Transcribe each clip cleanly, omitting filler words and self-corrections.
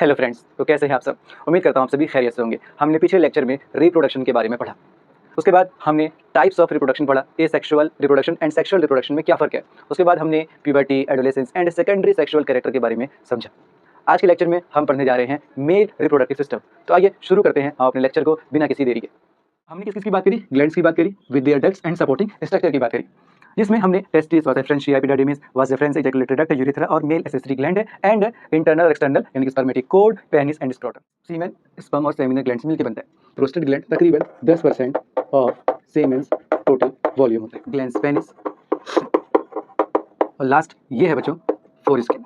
Hello friends, तो कैसे हैं आप सब। उम्मीद करता हूँ आप सभी खैरियत से होंगे। हमने पिछले लेक्चर में रिप्रोडक्शन के बारे में पढ़ा। उसके बाद हमने टाइप्स ऑफ रिप्रोडक्शन पढ़ा, asexual reproduction and sexual reproduction में क्या फ़र्क है। उसके बाद हमने puberty, adolescence and secondary sexual character के बारे में समझा। आज के लेक्चर में हम पढ़ने जा रहे हैं मेल रिप्रोडक्टिव सिस्टम। तो आइए शुरू करते हैं हम अपने लेक्चर को बिना किसी देरी के। हमने किस किस की बात करी? ग्लैंड्स की बात करी, with their ducts and supporting structure की बात करी, जिसमें हमने टेस्टिस, वास efferentia, epididymis, vas efferens, ejaculatory duct, urethra और मेल एसेसरी ग्लैंड है एंड इंटरनल एक्सटर्नल यानी कि spermatic cord, penis and scrotum. Semen, sperm और सेमिनल ग्लैंड्स मिलकर बनता है। प्रोस्टेट ग्लैंड तकरीबन 10% ऑफ सेमेंस टोटल वॉल्यूम होता है। ग्लैंड्स पेनिस और लास्ट ये है बच्चों फोरस्किन।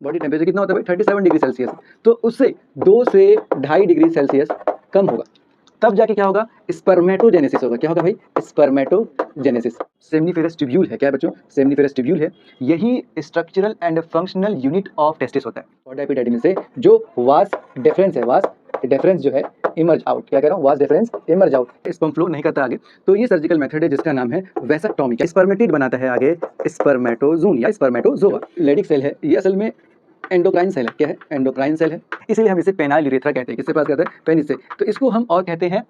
बॉडी टेम्परेचर कितना होता है भाई? 37 डिग्री सेल्सियस। तो उससे 2 से 2.5 डिग्री सेल्सियस कम होगा, तब जाके क्या होगा? स्पर्मेटोजेनेसिस होगा। क्या होगा भाई? स्पर्मेटोजेनेसिस। सेमनीफेरस ट्यूब्यूल है। क्या है बच्चों? सेमनीफेरस ट्यूब्यूल है। यही structural and functional unit of testis होता है। और एपिडिडिमिस से जो वास डिफरेंस है, वास डिफरेंस जो है इमर्ज आउट। क्या कह रहा हूँ? Vas deferens emerge out. Sperm flow नहीं करता आगे, तो ये सर्जिकल मेथड है जिसका नाम है वैसेक्टोमी। स्पर्मेटिड बनाता है आगे स्पर्मेटोजोन या स्पर्मेटोजोआ। लेडिक सेल है, ये असल में एंडोक्राइन सेल है। क्या है? एंडोक्राइन सेल है, इसीलिए हम इसे पेनाइल यूरेथ्रा कहते हैं। किससे पास करते हैं? पेनिस से। तो इसको हम और कहते हैं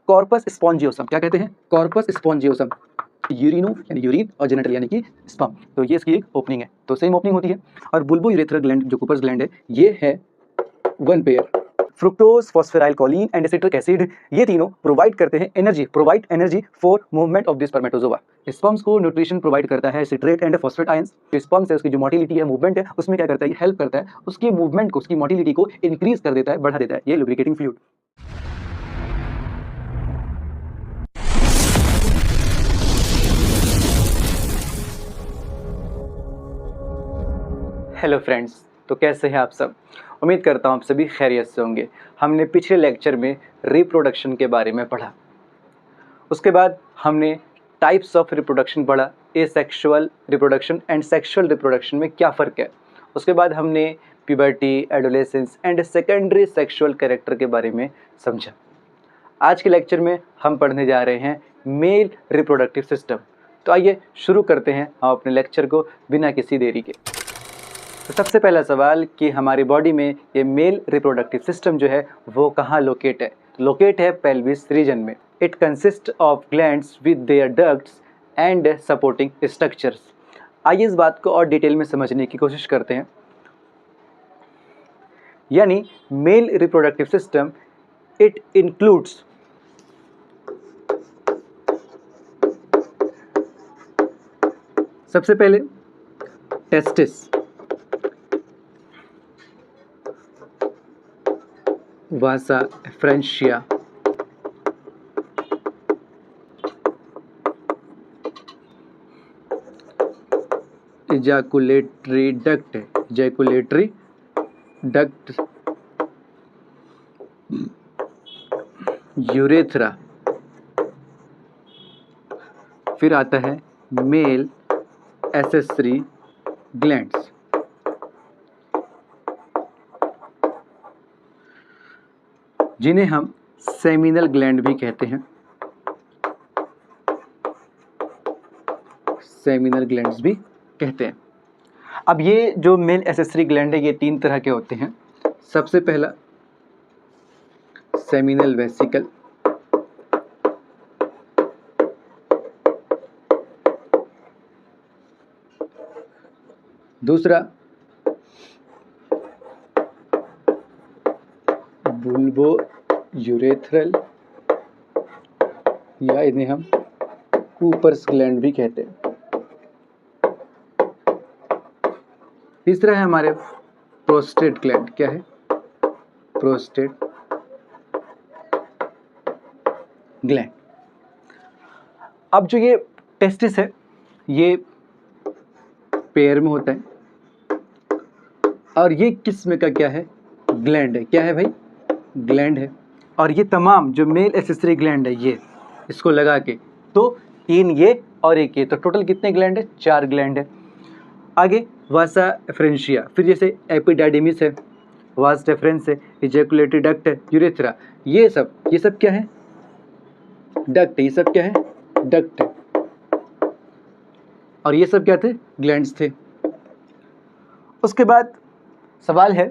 कॉर्पस स्पॉन्जियोसम। क्या कहते हैं? Corpus spongiosum. यूरिनो यानी यूरिन और जेनिटल यानी कि स्पर्म। तो ये इसकी एक ओपनिंग है, तो सेम ओपनिंग होती है। और बुल्बो यूरेथ्रल ग्लैंड जो कूपर्स ग्लैंड है, ये है one pair. Fructose, phosphoryl choline and acetic acid, ये तीनों प्रोवाइड करते हैं energy, provide energy for movement of the spermatozoa. Sperms को न्यूट्रिशन प्रोवाइड करता है citrate and phosphate ions. Sperm से उसकी जो मोटिलिटी है, मूवमेंट है, उसमें क्या करता है? ये हेल्प करता है, उसकी मूवमेंट को, उसकी मोटिलिटी को इंक्रीज कर देता है, बढ़ा देता है। ये लुब्रिकेटिंग फ्लूइड। हेलो फ्रेंड्स, तो कैसे हैं आप सब। उम्मीद करता हूँ आप सभी खैरियत से होंगे। हमने पिछले लेक्चर में रिप्रोडक्शन के बारे में पढ़ा। उसके बाद हमने टाइप्स ऑफ रिप्रोडक्शन पढ़ा, asexual reproduction and sexual reproduction में क्या फ़र्क है। उसके बाद हमने puberty, adolescence and secondary sexual character के बारे में समझा। आज के लेक्चर में हम पढ़ने जा रहे हैं मेल रिप्रोडक्टिव सिस्टम। तो आइए शुरू करते हैं हम अपने लेक्चर को बिना किसी देरी के। तो सबसे पहला सवाल कि हमारी बॉडी में ये मेल रिप्रोडक्टिव सिस्टम जो है वो कहाँ लोकेट है? लोकेट है पेल्विस रीजन में। It consist of glands with their ducts and supporting structures. आइए इस बात को और डिटेल में समझने की कोशिश करते हैं। यानी male reproductive system it includes सबसे पहले टेस्टिस, वासा एफरेंशिया, एजाकुलेटरी डक्ट, एजाकुलेटरी डक्ट, यूरेथ्रा, फिर आता है मेल एसेसरी ग्लैंड्स, जिन्हें हम सेमिनल ग्लैंड भी कहते हैं। सेमिनल ग्लैंड्स भी कहते हैं। अब ये जो मेल एसेसरी ग्लैंड है, ये 3 तरह के होते हैं। सबसे पहला सेमिनल वेसिकल, दूसरा बुल्बो यूरेथ्रल या इन्हें हम कूपर्स ग्लैंड भी कहते हैं। तीसरा है हमारे प्रोस्टेट ग्लैंड। क्या है? Prostate gland. अब जो ये टेस्टिस है, ये पेयर में होता है और ये किस्म का क्या है? ग्लैंड है। क्या है भाई? ग्लैंड है। और ये तमाम जो मेल एसेसरी ग्लैंड है, ये इसको लगा के तो 3 ये और 1 ये, तो टोटल कितने ग्लैंड है? 4 ग्लैंड है। आगे वासा एफरेंशिया, फिर जैसे एपिडिडिमिस है, वास डिफरेंस है, एजैकुलेटरी डक्ट है, यूरेथ्रा, ये सब क्या है? डक्ट। ये सब क्या है? डक्ट है। और ये सब क्या थे? ग्लैंड्स थे। उसके बाद सवाल है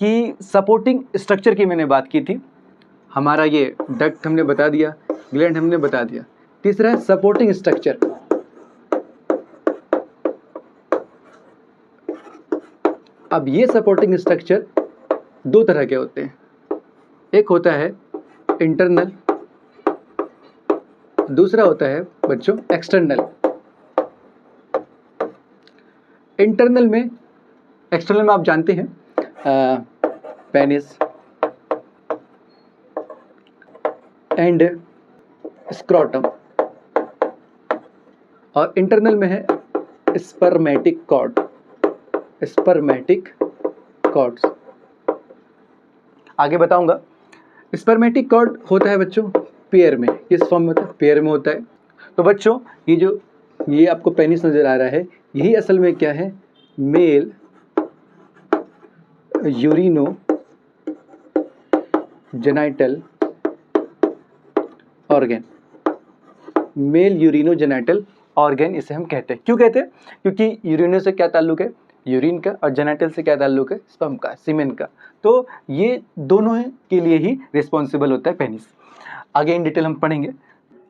कि सपोर्टिंग स्ट्रक्चर की मैंने बात की थी, हमारा ये डक्ट हमने बता दिया, ग्लैंड हमने बता दिया। तीसरा है सपोर्टिंग स्ट्रक्चर। अब ये सपोर्टिंग स्ट्रक्चर दो तरह के होते हैं, एक होता है इंटरनल, दूसरा होता है बच्चों एक्सटर्नल। इंटरनल में, एक्सटर्नल में आप जानते हैं पेनिस एंड स्क्रोटम, और इंटरनल में है स्पर्मेटिक कॉर्ड, स्पर्मेटिक कॉर्ड्स। आगे बताऊंगा। स्पर्मेटिक कॉर्ड होता है बच्चों पेयर में, किस फॉर्म में होता है? पेयर में होता है। तो बच्चों ये आपको पेनिस नजर आ रहा है, यही असल में क्या है? Male urino genital organ, male urino genital organ इसे हम कहते हैं। क्यों कहते हैं? क्योंकि यूरिनो से क्या ताल्लुक है? यूरिन का, और जेनाइटल से क्या ताल्लुक है? स्पर्म का, सीमेन का। तो ये दोनों के लिए ही रिस्पॉन्सिबल होता है पेनिस। आगे इन डिटेल हम पढ़ेंगे।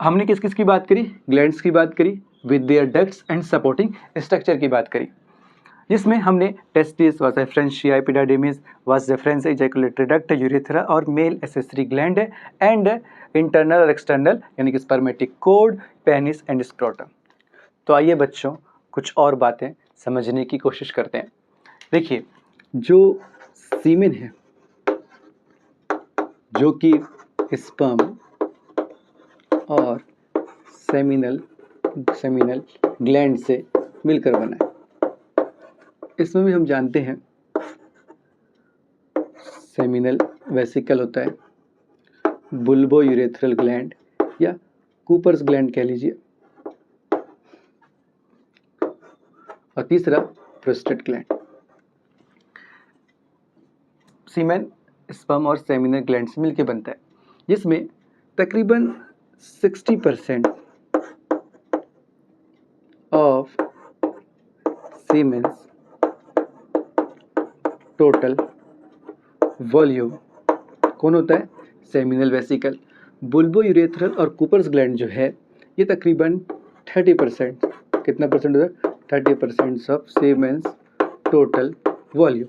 हमने किस किस की बात करी? ग्लैंड्स की बात करी with their ducts and supporting structure की बात करी, जिसमें हमने टेस्टिस, वास efferentia, epididymis, vas deferens, ejaculatory duct, urethra और male accessory gland and internal और एक्सटर्नल यानी कि spermatic cord, penis and scrotum. तो आइए बच्चों कुछ और बातें समझने की कोशिश करते हैं। देखिए, जो सीमेन है, जो कि स्पर्म और सेमिनल ग्लैंड से मिलकर बना है, इसमें भी हम जानते हैं सेमिनल वेसिकल होता है, बुल्बो यूरेथ्रल ग्लैंड या कूपर्स ग्लैंड कह लीजिए, और तीसरा प्रोस्टेट ग्लैंड। सीमेन स्पर्म और सेमिनल ग्लैंड से मिलकर बनता है, जिसमें तकरीबन 60% ऑफ सीमेंस टोटल वॉल्यूम कौन होता है? Seminal vesicle. बुल्बो यूरेथ्रल और कूपर्स ग्लैंड जो है ये तकरीबन 30%, कितना परसेंट होता है? 30% ऑफ सीमेंस टोटल वॉल्यूम।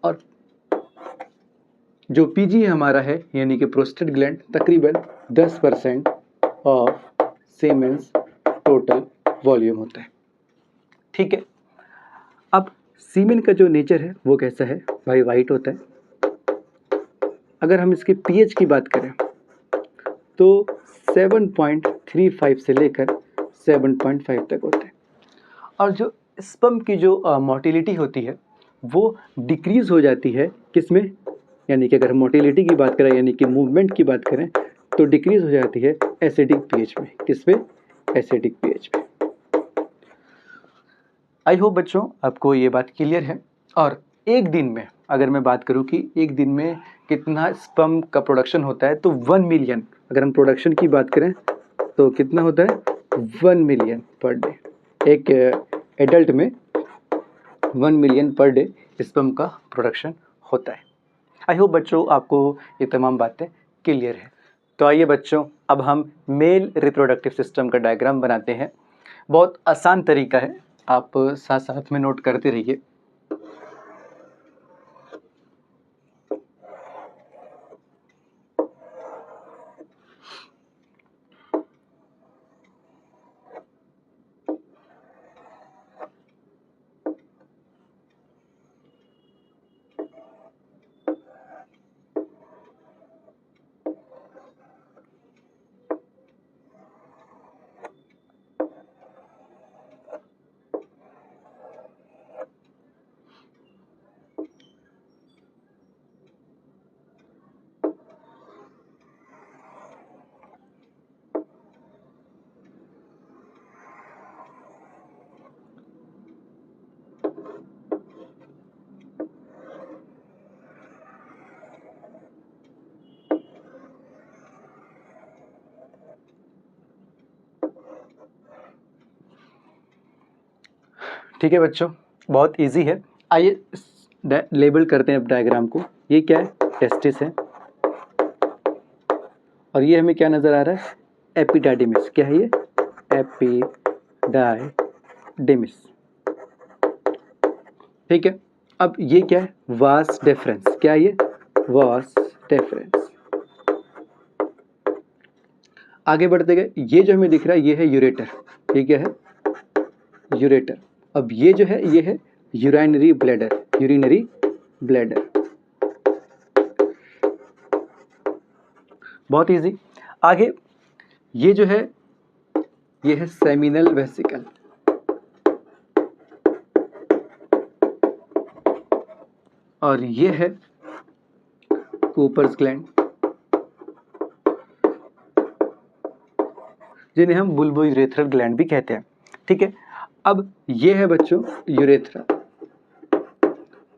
और जो पीजी हमारा है यानी कि प्रोस्टेट ग्लैंड तकरीबन 10% ऑफ सीमेंस टोटल वॉल्यूम होता है। ठीक है। अब सीमेन का जो नेचर है वो कैसा है? भाई वाइट होता है। अगर हम इसके पीएच की बात करें तो 7.35 से लेकर 7.5 तक होता है। और जो स्पर्म की जो मोटिलिटी होती है वो डिक्रीज हो जाती है किसमें? यानी कि अगर हम मोटिलिटी की बात करें यानी कि मूवमेंट की बात करें तो डिक्रीज हो जाती है एसिडिक पीएच में। किसमें? एसिडिक पीएच में। आई होप बच्चों आपको ये बात क्लियर है। और एक दिन में अगर मैं बात करूं कि एक दिन में कितना स्पर्म का प्रोडक्शन होता है तो 1 मिलियन, अगर हम प्रोडक्शन की बात करें तो कितना होता है? 1 मिलियन पर डे। एक एडल्ट में 1 मिलियन पर डे स्पर्म का प्रोडक्शन होता है। आई होप बच्चों आपको ये तमाम बातें क्लियर है। तो आइए बच्चों अब हम मेल रिप्रोडक्टिव सिस्टम का डायग्राम बनाते हैं। बहुत आसान तरीका है, आप साथ साथ में नोट करते रहिए। ठीक है बच्चों, बहुत इजी है। आइए लेबल करते हैं अब डायग्राम को। ये क्या है, टेस्टिस है, और ये हमें क्या नज़र आ रहा है, एपिडाइडिमिस। क्या है ये, एपिडाइडिमिस। ठीक है, अब ये क्या है, वास डेफरेंस। क्या है ये, वास डेफरेंस। आगे बढ़ते गए, ये जो हमें दिख रहा है ये है यूरेटर। ये क्या है, यूरेटर। अब ये जो है ये है यूरिनरी ब्लैडर, यूरिनरी ब्लैडर। बहुत इजी। आगे ये जो है ये है सेमिनल वेसिकल, और ये है कूपर्स ग्लैंड, जिन्हें हम बुल्बोयूरेथ्रल ग्लैंड भी कहते हैं। ठीक है, अब ये है बच्चों यूरेथ्रा,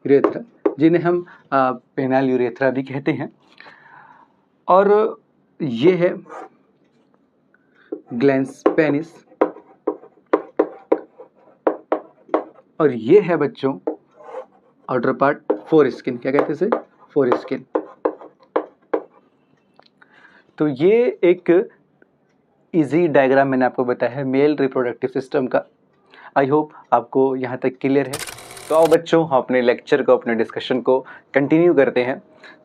यूरेथ्रा जिन्हें हम पेनाल यूरेथ्रा भी कहते हैं, और ये है ग्लैंस पेनिस, और ये है बच्चों आउटर पार्ट फोर स्किन। क्या कहते हैं इसे, फोर स्किन। तो ये एक इजी डायग्राम मैंने आपको बताया है मेल रिप्रोडक्टिव सिस्टम का। आई होप आपको यहाँ तक क्लियर है। तो आओ बच्चों, हम अपने लेक्चर को, अपने डिस्कशन को कंटिन्यू करते हैं।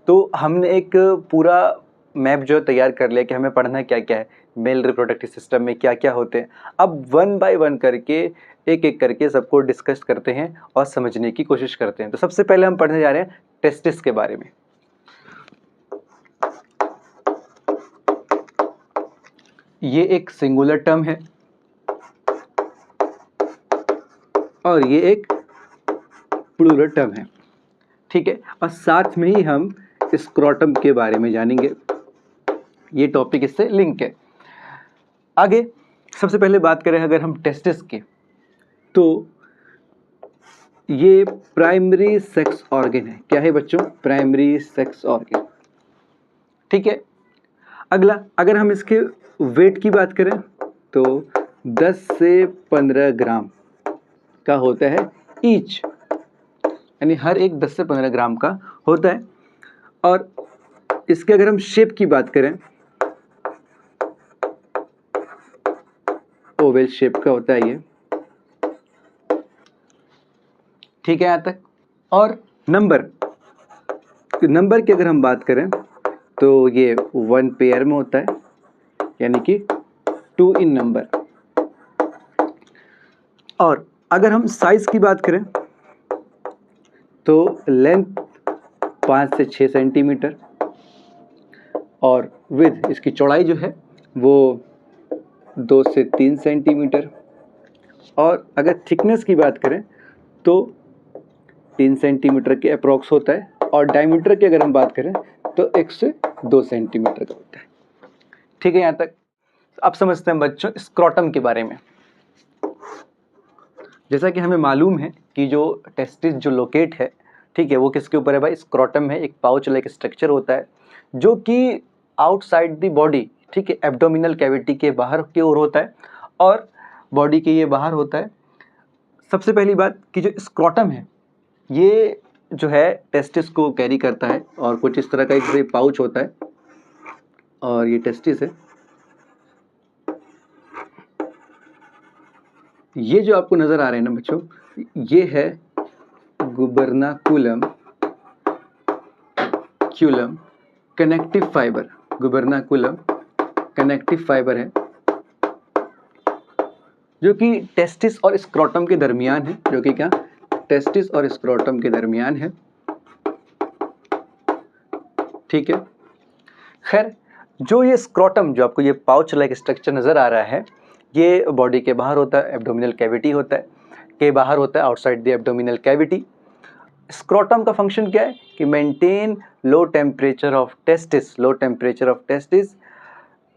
तो हमने एक पूरा मैप जो तैयार कर लिया कि हमें पढ़ना क्या क्या है, मेल रिप्रोडक्टिव सिस्टम में क्या क्या होते हैं। अब वन बाय वन करके, एक एक करके सबको डिस्कस करते हैं और समझने की कोशिश करते हैं। तो सबसे पहले हम पढ़ने जा रहे हैं टेस्टिस के बारे में। ये एक सिंगुलर टर्म है और ये एक प्लूरल टर्म है। ठीक है, और साथ में ही हम स्क्रोटम के बारे में जानेंगे। ये टॉपिक इससे लिंक है। आगे सबसे पहले बात करें अगर हम टेस्टिस की, तो ये प्राइमरी सेक्स ऑर्गन है। क्या है बच्चों, प्राइमरी सेक्स ऑर्गन। ठीक है, अगला अगर हम इसके वेट की बात करें तो 10 से 15 ग्राम का होता है ईच, यानी हर एक 10 से 15 ग्राम का होता है। और इसके अगर हम शेप की बात करें, ओवल शेप का होता है ये। ठीक है यहाँ तक। और नंबर की अगर हम बात करें तो ये 1 पेयर में होता है, यानी कि 2 इन नंबर। और अगर हम साइज की बात करें तो लेंथ 5 से 6 सेंटीमीटर, और विड्थ इसकी चौड़ाई जो है वो 2 से 3 सेंटीमीटर, और अगर थिकनेस की बात करें तो 3 सेंटीमीटर के अप्रॉक्स होता है, और डायमीटर की अगर हम बात करें तो 1 से 2 सेंटीमीटर का होता है। ठीक है यहाँ तक। अब समझते हैं बच्चों स्क्रोटम के बारे में। जैसा कि हमें मालूम है कि जो टेस्टिस जो लोकेट है, ठीक है, वो किसके ऊपर है भाई, स्क्रोटम है। एक पाउच लाइक स्ट्रक्चर होता है जो कि आउटसाइड द बॉडी, ठीक है, एब्डोमिनल कैविटी के बाहर की ओर होता है और बॉडी के ये बाहर होता है। सबसे पहली बात कि जो स्क्रोटम है ये जो है टेस्टिस को कैरी करता है, और कुछ इस तरह का एक पाउच होता है, और ये टेस्टिस है। ये जो आपको नजर आ रहे हैं ना बच्चों, ये है गुबर्नाकुलम कनेक्टिव फाइबर। गुबर्नाकुलम कनेक्टिव फाइबर है जो कि टेस्टिस और स्क्रोटम के दरमियान है, जो कि क्या, टेस्टिस और स्क्रोटम के दरमियान है। ठीक है, खैर जो ये स्क्रोटम, जो आपको ये पाउच लाइक स्ट्रक्चर नजर आ रहा है, ये बॉडी के बाहर होता है, एब्डोमिनल कैविटी होता है, के बाहर होता है, outside the abdominal cavity. Scrotum का फंक्शन क्या है कि maintain low temperature of testis, low temperature of testis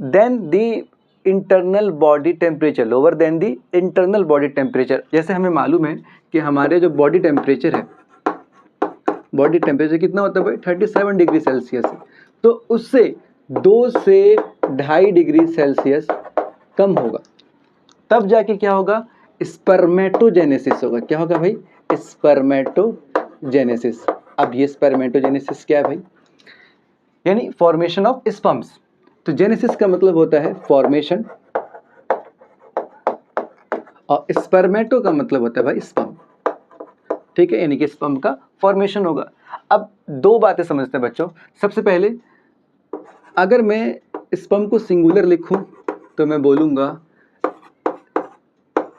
than the internal body temperature, lower than the internal body temperature. जैसे हमें मालूम है कि हमारे जो बॉडी टेम्परेचर है, बॉडी टेम्परेचर कितना होता है भाई, 37 डिग्री सेल्सियस है। तो उससे 2 से 2.5 डिग्री सेल्सियस कम होगा, तब जाके क्या होगा, स्पर्मेटोजेनेसिस होगा। क्या होगा भाई, स्पर्मेटोजेनेसिस। अब ये स्पर्मेटोजेनेसिस क्या है भाई, यानी फॉर्मेशन ऑफ स्पर्म्स। तो जेनेसिस का मतलब होता है फॉर्मेशन और स्पर्मेटो का मतलब होता है भाई स्पर्म, ठीक है, यानी कि स्पर्म का फॉर्मेशन होगा। अब दो बातें समझते हैं बच्चों। सबसे पहले अगर मैं स्पर्म को सिंगुलर लिखूं तो मैं बोलूंगा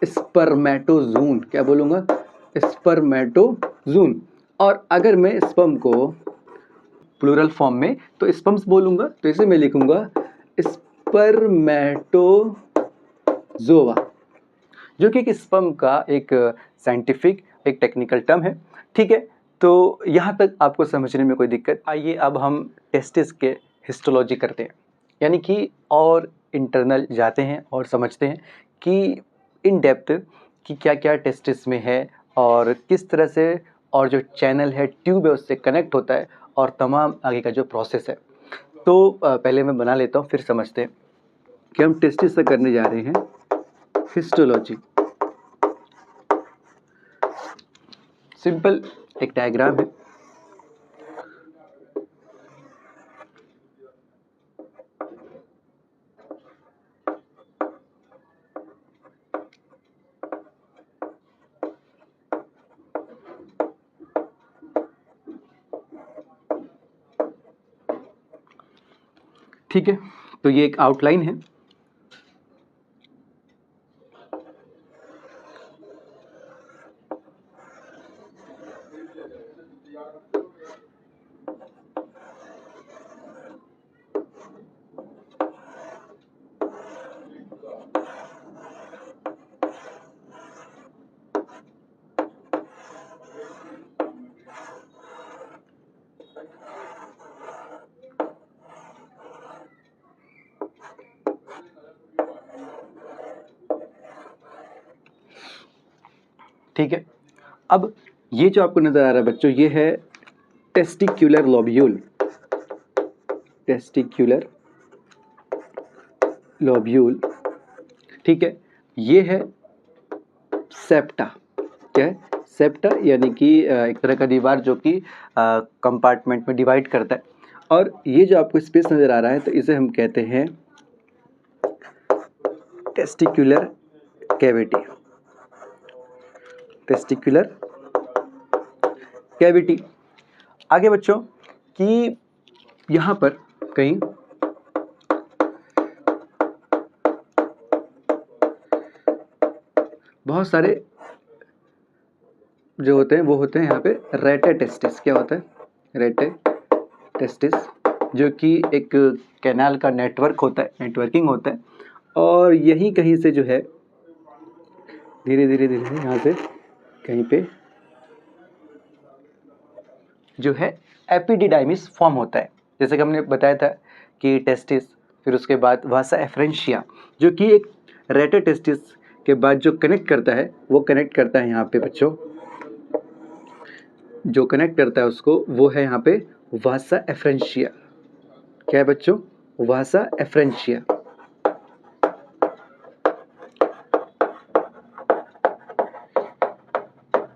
स्पर्मेटोजून, क्या बोलूंगा, स्पर्मेटोजून। और अगर मैं स्पर्म को प्लूरल फॉर्म में तो स्पर्म्स बोलूंगा, तो इसे मैं लिखूंगा स्पर्मेटोजोआ, जो कि एक स्पर्म का एक साइंटिफिक एक टेक्निकल टर्म है, ठीक है। तो यहाँ तक आपको समझने में कोई दिक्कत? आइए अब हम टेस्टिस के हिस्टोलॉजी करते हैं, यानी कि और इंटरनल जाते हैं और समझते हैं कि इन डेप्थ कि क्या क्या टेस्टिस में है और किस तरह से, और जो चैनल है, ट्यूब है, उससे कनेक्ट होता है और तमाम आगे का जो प्रोसेस है। तो पहले मैं बना लेता हूँ, फिर समझते हैं कि हम टेस्टिस से करने जा रहे हैं हिस्टोलॉजी। सिंपल एक डायग्राम है, ठीक है। तो ये एक आउटलाइन है, ठीक है। अब ये जो आपको नजर आ रहा है बच्चों, ये है टेस्टिक्युलर लोब्यूल, टेस्टिक्युलर लोब्यूल, ठीक है। ये है सेप्टा, क्या है, सेप्टा, यानी कि एक तरह का दीवार जो कि कंपार्टमेंट में डिवाइड करता है। और ये जो आपको स्पेस नजर आ रहा है, तो इसे हम कहते हैं टेस्टिक्युलर कैविटी, टेस्टिक्युलर कैविटी। आगे बच्चों कि यहाँ पर कहीं बहुत सारे जो होते हैं वो होते हैं यहाँ पे रेटे टेस्टिस, क्या होता है, रेटे टेस्टिस, जो कि एक कैनाल का नेटवर्क होता है, नेटवर्किंग होता है। और यहीं कहीं से जो है धीरे धीरे धीरे यहाँ से कहीं पे जो है एपिडिडाइमिस फॉर्म होता है। जैसे कि हमने बताया था कि टेस्टिस, फिर उसके बाद वासा एफ्रेंशिया, जो कि एक रेटे टेस्टिस के बाद जो कनेक्ट करता है, वो कनेक्ट करता है यहाँ पे बच्चों, जो कनेक्ट करता है उसको, वो है यहाँ पे वासा एफ्रेंशिया। क्या है बच्चों, वासा एफ्रेंशिया।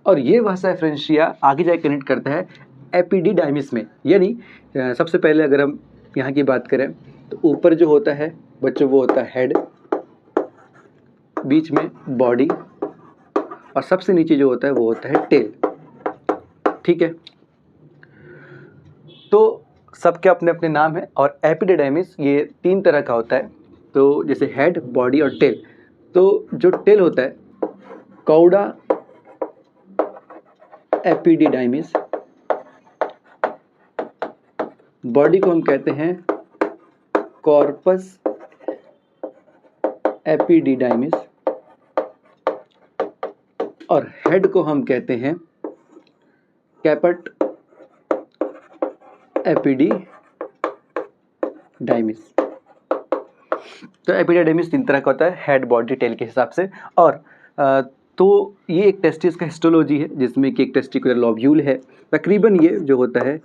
और ये वासा एफ्रेंशिया आगे जाके कनेक्ट करता है एपिडिडाइमिस में। यानी सबसे पहले अगर हम यहाँ की बात करें तो ऊपर जो होता है बच्चों वो होता है हेड, बीच में बॉडी, और सबसे नीचे जो होता है वो होता है टेल, ठीक है। तो सबके अपने अपने नाम है। और एपिडिडाइमिस ये तीन तरह का होता है, तो जैसे हेड, बॉडी और टेल। तो जो टेल होता है कौड़ा एपिडिडाइमिस, बॉडी को हम कहते हैं कॉर्पस एपिडिडाइमिस, और हेड को हम कहते हैं कैपट एपिडिडाइमिस। तो एपिडिडाइमिस तीन तरह का होता है, हेड, बॉडी, टेल के हिसाब से। और तो ये एक टेस्टिस का हिस्टोलॉजी है, जिसमें कि एक टेस्टिकुलर लोब्यूल है। तकरीबन ये जो होता है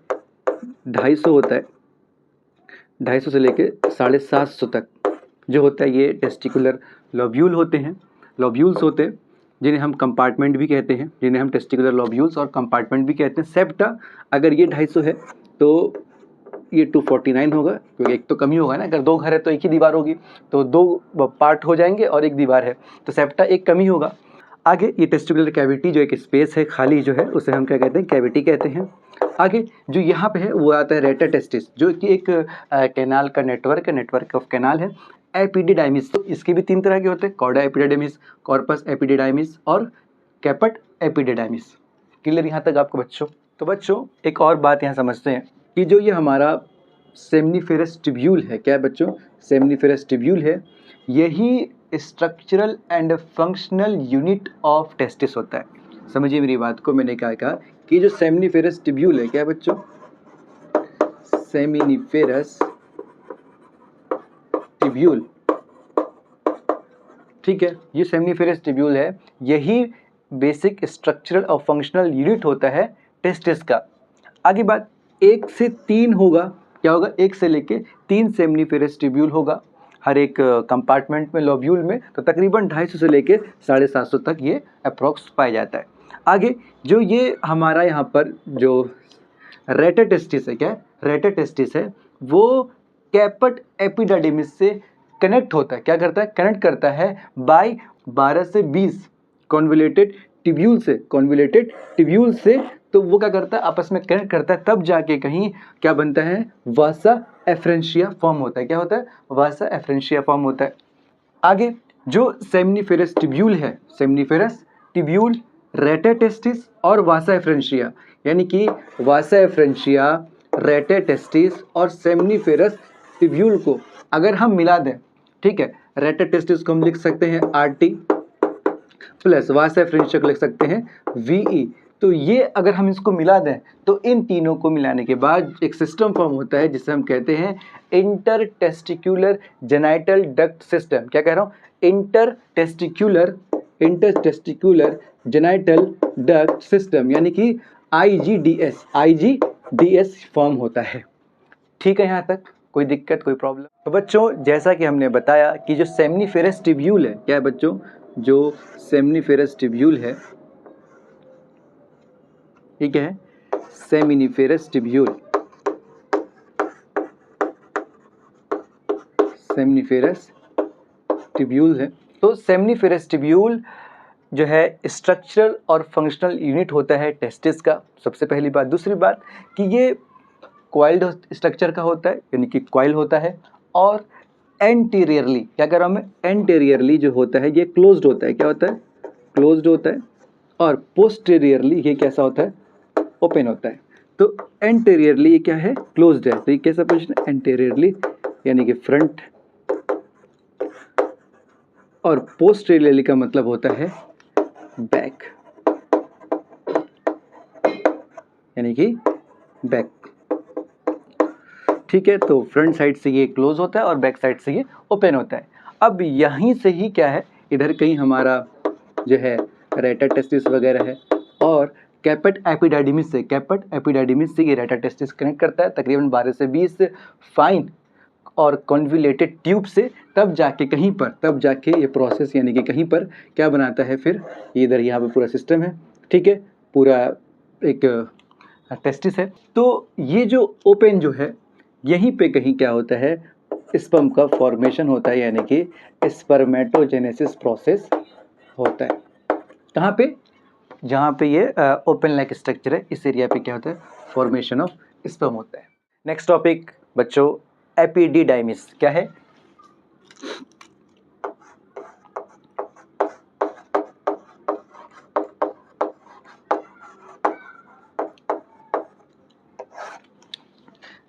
250 होता है, 250 से लेके 750 तक जो होता है ये टेस्टिकुलर लोब्यूल होते हैं, लोब्यूल्स होते हैं। जिन्हें हम कंपार्टमेंट भी कहते हैं, जिन्हें हम टेस्टिकुलर लोब्यूल्स और कंपार्टमेंट भी कहते हैं। सेप्टा अगर ये 250 है तो ये 249 होगा, क्योंकि एक तो कमी होगा ना, अगर 2 घर है तो एक ही दीवार होगी, तो 2 पार्ट हो जाएंगे और एक दीवार है, तो सेप्टा एक कमी होगा। आगे ये टेस्टिकुलर कैविटी जो एक स्पेस है खाली जो है, उसे हम क्या कहते हैं, कैविटी कहते हैं। आगे जो यहाँ पे है वो आता है रेटा टेस्टिस, जो कि एक कैनाल का नेटवर्क ऑफ कैनाल है। एपिडिडाइमिस, तो इसके भी 3 तरह के होते हैं, कॉर्डा एपिडिडाइमिस, कॉर्पस एपिडिडाइमिस और कैपट एपिडिडाइमिस। क्लियर यहाँ तक आपको बच्चों? तो बच्चों एक और बात यहाँ समझते हैं कि जो ये हमारा सेमनीफेरस ट्यूब्यूल है, क्या है बच्चों, सेमनीफेरस ट्यूब्यूल है, यही structural and functional unit of testis होता है। समझिए मेरी बात को, मैंने क्या कहा कि जो सेमनीफेरस ट्यूब्यूल है, क्या है बच्चों, सेमनीफेरस ट्यूब्यूल, ठीक है, ये सेमनीफेरस ट्यूब्यूल है, यही बेसिक स्ट्रक्चरल और फंक्शनल यूनिट होता है टेस्टिस का। आगे बात 1 से 3 होगा, क्या होगा, 1 से लेके 3 सेमनीफेरस ट्यूब्यूल होगा हर एक कंपार्टमेंट में, लोब्यूल में, तो तकरीबन 250 से लेके 750 तक ये अप्रॉक्स पाया जाता है। आगे जो ये हमारा यहाँ पर जो रेटा टेस्टिस है, क्या है, रेटा टेस्टिस है, वो कैपट एपिडाइडिमिस से कनेक्ट होता है, क्या करता है, कनेक्ट करता है बाय 12 से 20 कॉन्वोल्यूटेड ट्यूब्यूल से, तो वो क्या करता है, आपस में कनेक्ट करता है, तब जाके कहीं क्या बनता है, वासा एफ्रेंशिया फॉर्म होता है। क्या होता है, वासा एफ्रेंशिया फॉर्म होता है। आगे जो सेमनीफेरस ट्यूब्यूल है, सेमनीफेरस ट्यूब्यूल, रेटा टेस्टिस और वासा एफ्रेंशिया, यानी कि वासा एफ्रेंशिया, रेटा टेस्टिस और सेमनीफेरस ट्यूब्यूल को अगर हम मिला दें, ठीक है, रेटा टेस्टिस को हम लिख सकते हैं RT प्लस वासा एफ्रेंशिया को लिख सकते हैं VE। तो ये अगर हम इसको मिला दें तो इन तीनों को मिलाने के बाद एक सिस्टम फॉर्म होता है जिसे हम कहते हैं इंटरटेस्टिकुलर जेनाइटल डक्ट सिस्टम। क्या कह रहा हूँ, इंटरटेस्टिकुलर जेनाइटल डक्ट सिस्टम, यानी कि IGDS फॉर्म होता है। ठीक है, यहाँ तक कोई दिक्कत, कोई प्रॉब्लम? तो बच्चों जैसा कि हमने बताया कि जो सेमनीफेरस ट्यूब्यूल है, क्या है बच्चों, जो सेमनीफेरस ट्यूब्यूल है, ठीक है, सेमनीफेरस ट्यूब्यूल, सेमनीफेरस ट्यूब्यूल है, तो सेमनीफेरस ट्यूब्यूल जो है स्ट्रक्चरल और फंक्शनल यूनिट होता है टेस्टिस का, सबसे पहली बात। दूसरी बात कि ये कॉइल्ड स्ट्रक्चर का होता है, यानी कि कॉइल होता है, और एंटीरियरली, क्या कर रहा हूँ मैं, एंटीरियरली जो होता है ये क्लोज्ड होता है। क्या होता है, क्लोज्ड होता है, और पोस्टीरियरली ये कैसा होता है, ओपन होता है। तो एंटीरियरली ये क्या है, क्लोज्ड है, तो ये कैसा पोजिशन है, एंटीरियरली यानी कि फ्रंट, और पोस्टीरियरली का मतलब होता है बैक, यानी कि बैक, ठीक है। तो फ्रंट साइड से ये क्लोज होता है और बैक साइड से ये ओपन होता है। अब यहीं से ही क्या है, इधर कहीं हमारा जो है रेटा टेस्टिस वगैरह है, और कैपट एपिडाइडिमिस से ये रेटा टेस्टिस कनेक्ट करता है तकरीबन 12 से 20 फाइन और कॉन्वोल्यूटेड ट्यूब से, तब जाके ये प्रोसेस, यानी कि कहीं पर क्या बनाता है, फिर इधर यहाँ पे पूरा सिस्टम है, ठीक है, पूरा एक टेस्टिस है। तो ये जो ओपन जो है, यहीं पे कहीं क्या होता है, स्पर्म का फॉर्मेशन होता है, यानी कि स्पर्मेटोजेनेसिस प्रोसेस होता है। कहाँ पे, जहाँ पे ये ओपन लाइक स्ट्रक्चर है, इस एरिया पे क्या होता है, फॉर्मेशन ऑफ स्पर्म होता है। नेक्स्ट टॉपिक बच्चों, एपिडिडाइमिस क्या है?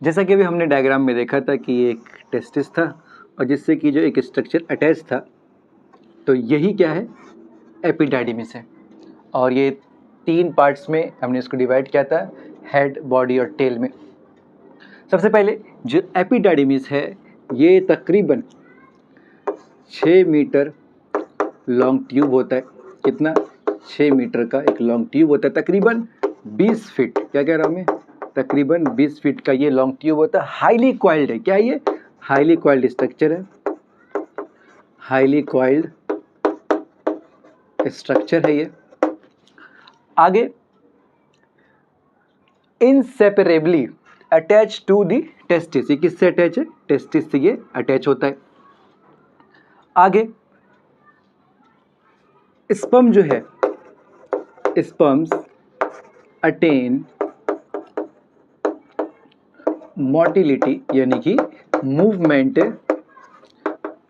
जैसा कि अभी हमने डायग्राम में देखा था कि ये एक टेस्टिस था और जिससे कि जो एक स्ट्रक्चर अटैच था, तो यही क्या है, एपिडाइडिमिस है। और ये 3 पार्ट्स में हमने इसको डिवाइड किया था, हेड, बॉडी और टेल में। सबसे पहले जो एपिडाइडिमिस है, ये तकरीबन 6 मीटर लॉन्ग ट्यूब होता है। कितना, 6 मीटर का एक लॉन्ग ट्यूब होता है, तकरीबन 20 फीट, क्या कह रहा हूँ मैं, तकरीबन 20 फीट का ये लॉन्ग ट्यूब होता है। हाईली कॉइल्ड है, क्या ये, हाईली कॉइल्ड स्ट्रक्चर है, हाईली कॉइल्ड स्ट्रक्चर है ये। आगे, इनसेपरेबली अटैच टू दी टेस्टिस, ये किससे अटैच है? टेस्टिस से ये अटैच होता है। आगे, स्पर्म जो है, स्पर्म्स अटेन मोटिलिटी यानी कि movement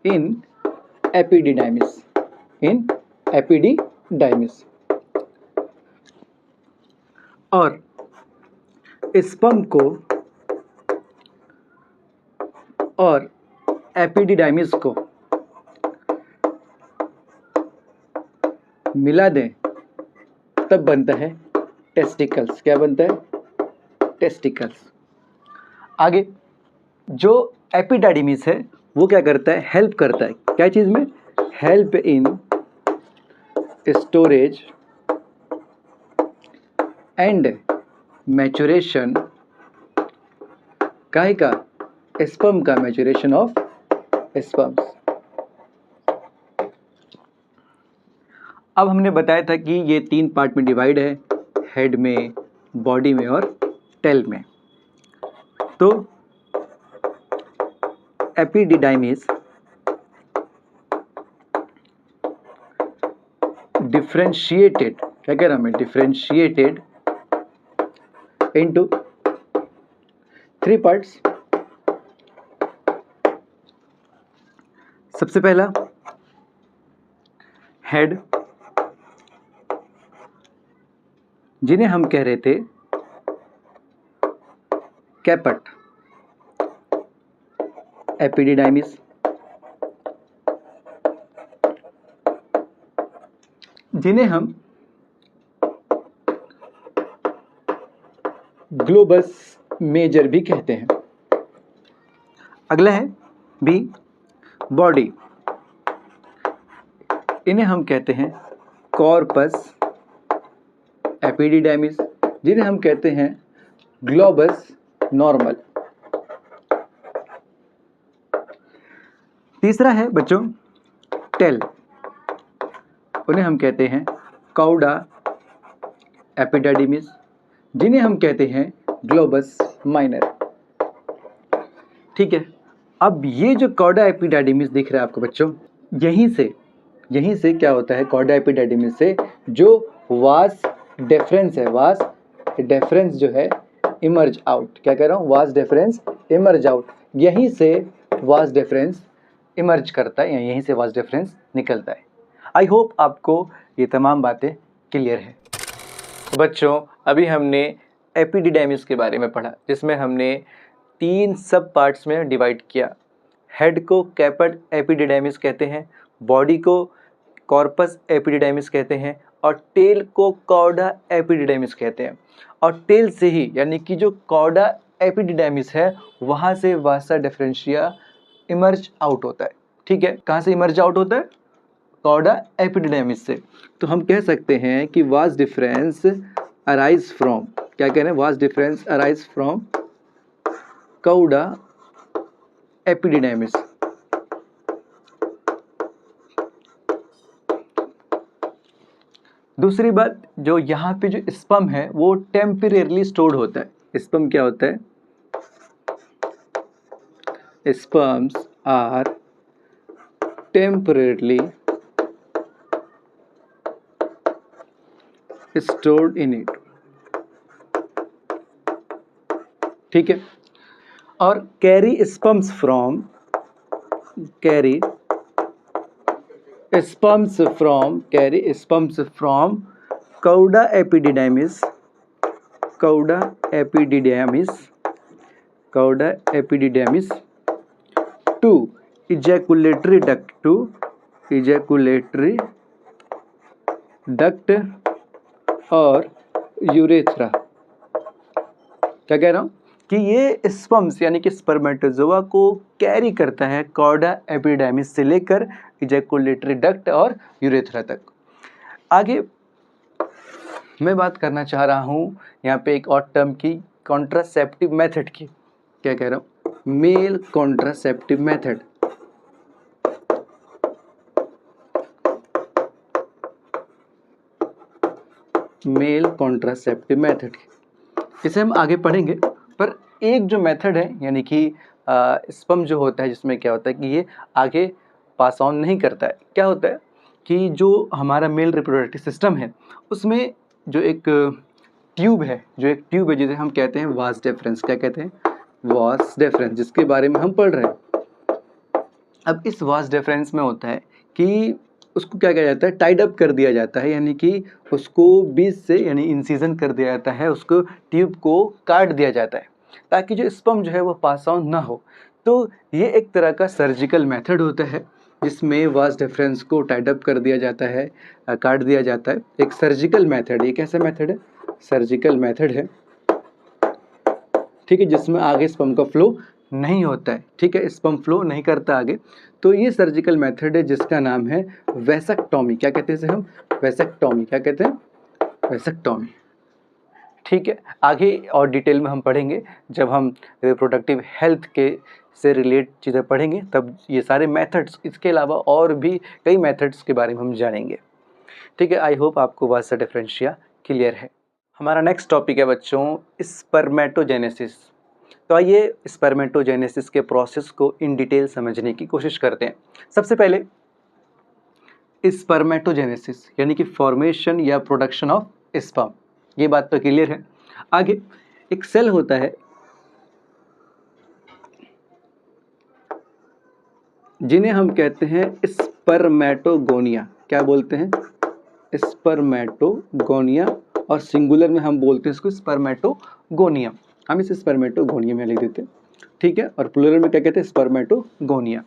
in epididymis, in epididymis. और स्पर्म को और एपिडिडाइमिस को मिला दें तब बनता है टेस्टिकल्स। क्या बनता है? टेस्टिकल्स। आगे, जो एपिडाइडिमिस है वो क्या करता है? हेल्प करता है क्या चीज में? Help in storage and maturation, काहे का? स्पर्म का, मैचुरेशन ऑफ स्पर्म्स। अब हमने बताया था कि ये 3 पार्ट में डिवाइड है, हेड में, बॉडी में और टेल में। तो एपिडिडाइमिस डिफरेंशिएटेड, क्या कह रहा हूं मैं? Differentiated into 3 parts. सबसे पहला हेड, जिन्हें हम कह रहे थे कैपट, एपिडिडाइमिस, जिन्हें हम ग्लोबस मेजर भी कहते हैं। अगला है बी, बॉडी, इन्हें हम कहते हैं कॉर्पस एपिडिडाइमिस, जिन्हें हम कहते हैं ग्लोबस नॉर्मल। तीसरा है बच्चों टेल, उन्हें हम कहते हैं कौडा एपिडाइडिमिस, जिन्हें हम कहते हैं ग्लोबस माइनर। ठीक है, अब ये जो कौडा एपिडाइडिमिस दिख रहा है आपको बच्चों, यहीं से क्या होता है? कौडा एपिडाइडिमिस से जो वास डिफरेंस है, वास डिफरेंस जो है इमर्ज आउट। क्या कह रहा हूँ? Vas deferens emerge out. यहीं से वास डिफरेंस इमर्ज करता है, या यहीं से वास डिफरेंस निकलता है। आई होप आपको ये तमाम बातें क्लियर है। बच्चों, अभी हमने एपिडिडाइमिस के बारे में पढ़ा, जिसमें हमने 3 सब पार्ट्स में डिवाइड किया। हेड को कैपट एपिडिडाइमिस कहते हैं, बॉडी को कॉर्पस एपिडिडाइमिस कहते हैं, और टेल को कौडा एपिडिडाइमिस कहते हैं। और टेल से ही, यानी कि जो कौडा एपिडिडाइमिस है, वहाँ से वासा डिफरेंशिया इमर्ज आउट होता है। ठीक है, कहाँ से इमर्ज आउट होता है? कौडा एपिडिडाइमिस से। तो हम कह सकते हैं कि वास डिफरेंस अराइज फ्रॉम, क्या कह रहे हैं? Vas deferens arise from cauda epididymis. दूसरी बात, जो यहाँ पे जो स्पर्म है वो टेम्परेरली स्टोर्ड होता है। स्पर्म क्या होता है? Sperms are temporarily stored in it. ठीक है, और carry sperms from cauda epididymis to ejaculatory duct और यूरेथ्रा। क्या कह रहा हूँ? कि ये स्पर्म्स यानी कि स्पर्मेटोजोआ को कैरी करता है कौडा एपिडिडाइमिस से लेकर इजैकुलेटरी डक्ट और यूरेथ्रा तक। आगे मैं बात करना चाह रहा हूँ यहाँ पे एक और टर्म की, कॉन्ट्रासेप्टिव मेथड की। क्या कह रहा हूँ? Male contraceptive method. Male contraceptive method. इसे हम आगे पढ़ेंगे, पर एक जो मेथड है यानी कि स्पर्म जो होता है जिसमें क्या होता है कि ये आगे पास ऑन नहीं करता है। क्या होता है कि जो हमारा मेल रिप्रोडक्टिव सिस्टम है उसमें जो एक ट्यूब है जिसे हम कहते हैं वास डेफरेंस। क्या कहते हैं? वास डेफरेंस, जिसके बारे में हम पढ़ रहे हैं। अब इस वास डेफरेंस में होता है कि उसको क्या किया जाता है? टाइड अप कर दिया जाता है, यानी कि उसको बीच से यानी इंसिजन कर दिया जाता है, उसको ट्यूब को काट दिया जाता है ताकि जो स्पर्म जो है वो पास ऑन ना हो। तो ये एक तरह का सर्जिकल मेथड होता है जिसमें वास डिफरेंस को टाइड अप कर दिया जाता है, काट दिया जाता है। एक सर्जिकल मेथड, ये कैसा मेथड है? सर्जिकल मेथड है, ठीक है, जिसमें आगे स्पर्म का फ्लो नहीं होता है, ठीक है, स्पर्म फ्लो नहीं करता आगे। तो ये सर्जिकल मेथड है जिसका नाम है वेसेक्टोमी। क्या कहते हैं इसे हम? वेसेक्टोमी। क्या कहते हैं? वेसेक्टोमी। ठीक है, आगे और डिटेल में हम पढ़ेंगे जब हम रिप्रोडक्टिव हेल्थ के से रिलेट चीज़ें पढ़ेंगे, तब ये सारे मेथड्स, इसके अलावा और भी कई मेथड्स के बारे में हम जानेंगे। ठीक है, आई होप आपको वासा डिफरेंशिया क्लियर है। हमारा नेक्स्ट टॉपिक है बच्चों स्पर्मेटोजेनेसिस। तो आइए स्पर्मेटोजेनेसिस के प्रोसेस को इन डिटेल समझने की कोशिश करते हैं। सबसे पहले स्पर्मेटोजेनेसिस यानी कि फॉर्मेशन या प्रोडक्शन ऑफ स्पर्म, ये बात तो क्लियर है। आगे एक सेल होता है जिन्हें हम कहते हैं स्पर्मेटोगोनिया। क्या बोलते हैं? स्पर्मेटोगोनिया, और सिंगुलर में हम बोलते हैं इसको स्पर्मेटोगोनिया। हम इसे स्पर्मेटोगोनिया में लिख देते हैं, ठीक है, और प्लूरल में क्या कहते हैं? स्पर्मेटोगोनिया।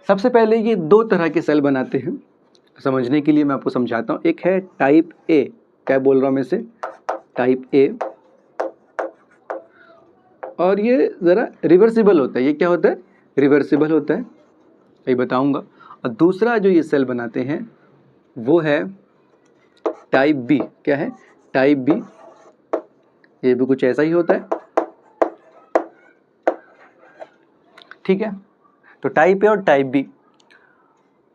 सबसे पहले ये दो तरह के सेल बनाते हैं, समझने के लिए मैं आपको समझाता हूँ। एक है टाइप ए, क्या बोल रहा हूँ मैं इसे? टाइप ए, और ये ज़रा रिवर्सिबल होता है। ये क्या होता है? रिवर्सिबल होता है, ये बताऊंगा। और दूसरा जो ये सेल बनाते हैं वो है टाइप बी। क्या है? टाइप बी, ये भी कुछ ऐसा ही होता है, ठीक है। तो टाइप ए और टाइप बी।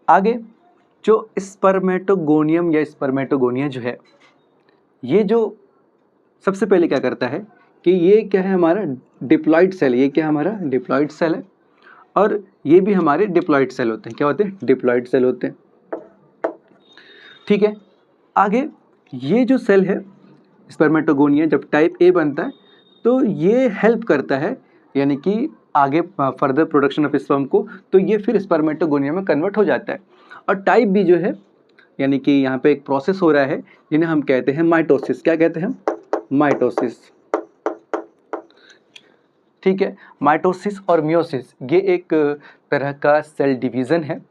आगे जो स्पर्मेटोगोनियम या स्पर्मेटोगोनिया जो है, ये जो सबसे पहले क्या करता है कि ये क्या है? हमारा डिप्लॉइड सेल। ये क्या? हमारा डिप्लॉइड सेल है, और ये भी हमारे डिप्लॉइड सेल होते हैं। क्या होते हैं? डिप्लॉइड सेल होते हैं, ठीक है। आगे ये जो सेल है स्पर्मेटोगोनिया, जब टाइप ए बनता है तो ये हेल्प करता है यानी कि आगे फर्दर प्रोडक्शन ऑफ स्पर्म को, तो ये फिर स्पर्मेटोगोनिया में कन्वर्ट हो जाता है। और टाइप बी जो है यानी कि यहाँ पे एक प्रोसेस हो रहा है जिन्हें हम कहते हैं माइटोसिस। क्या कहते हैं? माइटोसिस, ठीक है। माइटोसिस और मियोसिस ये एक तरह का सेल डिवीज़न है।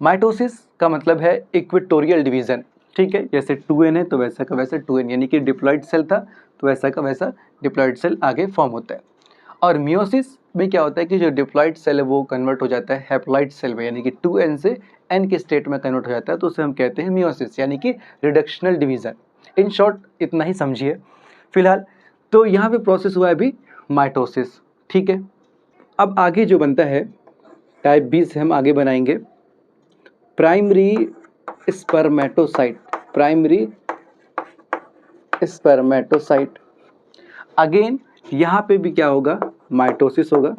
माइटोसिस का मतलब है इक्वेटोरियल डिवीज़न, ठीक है। जैसे 2n है तो वैसा का वैसा 2n, यानी कि डिप्लॉइड सेल था तो वैसा का वैसा डिप्लॉइड सेल आगे फॉर्म होता है। और मियोसिस में क्या होता है कि जो डिप्लॉइड सेल है वो कन्वर्ट हो जाता है हैप्लॉइड सेल में, यानी कि 2n से n के स्टेट में कन्वर्ट हो जाता है, तो उसे हम कहते हैं मियोसिस, यानी कि रिडक्शनल डिवीज़न। इन शॉर्ट इतना ही समझिए फिलहाल। तो यहाँ पे प्रोसेस हुआ है अभी माइटोसिस, ठीक है। अब आगे जो बनता है टाइप बी से हम आगे बनाएंगे primary spermatocyte. Primary spermatocyte, again यहाँ पे भी क्या होगा? माइटोसिस होगा।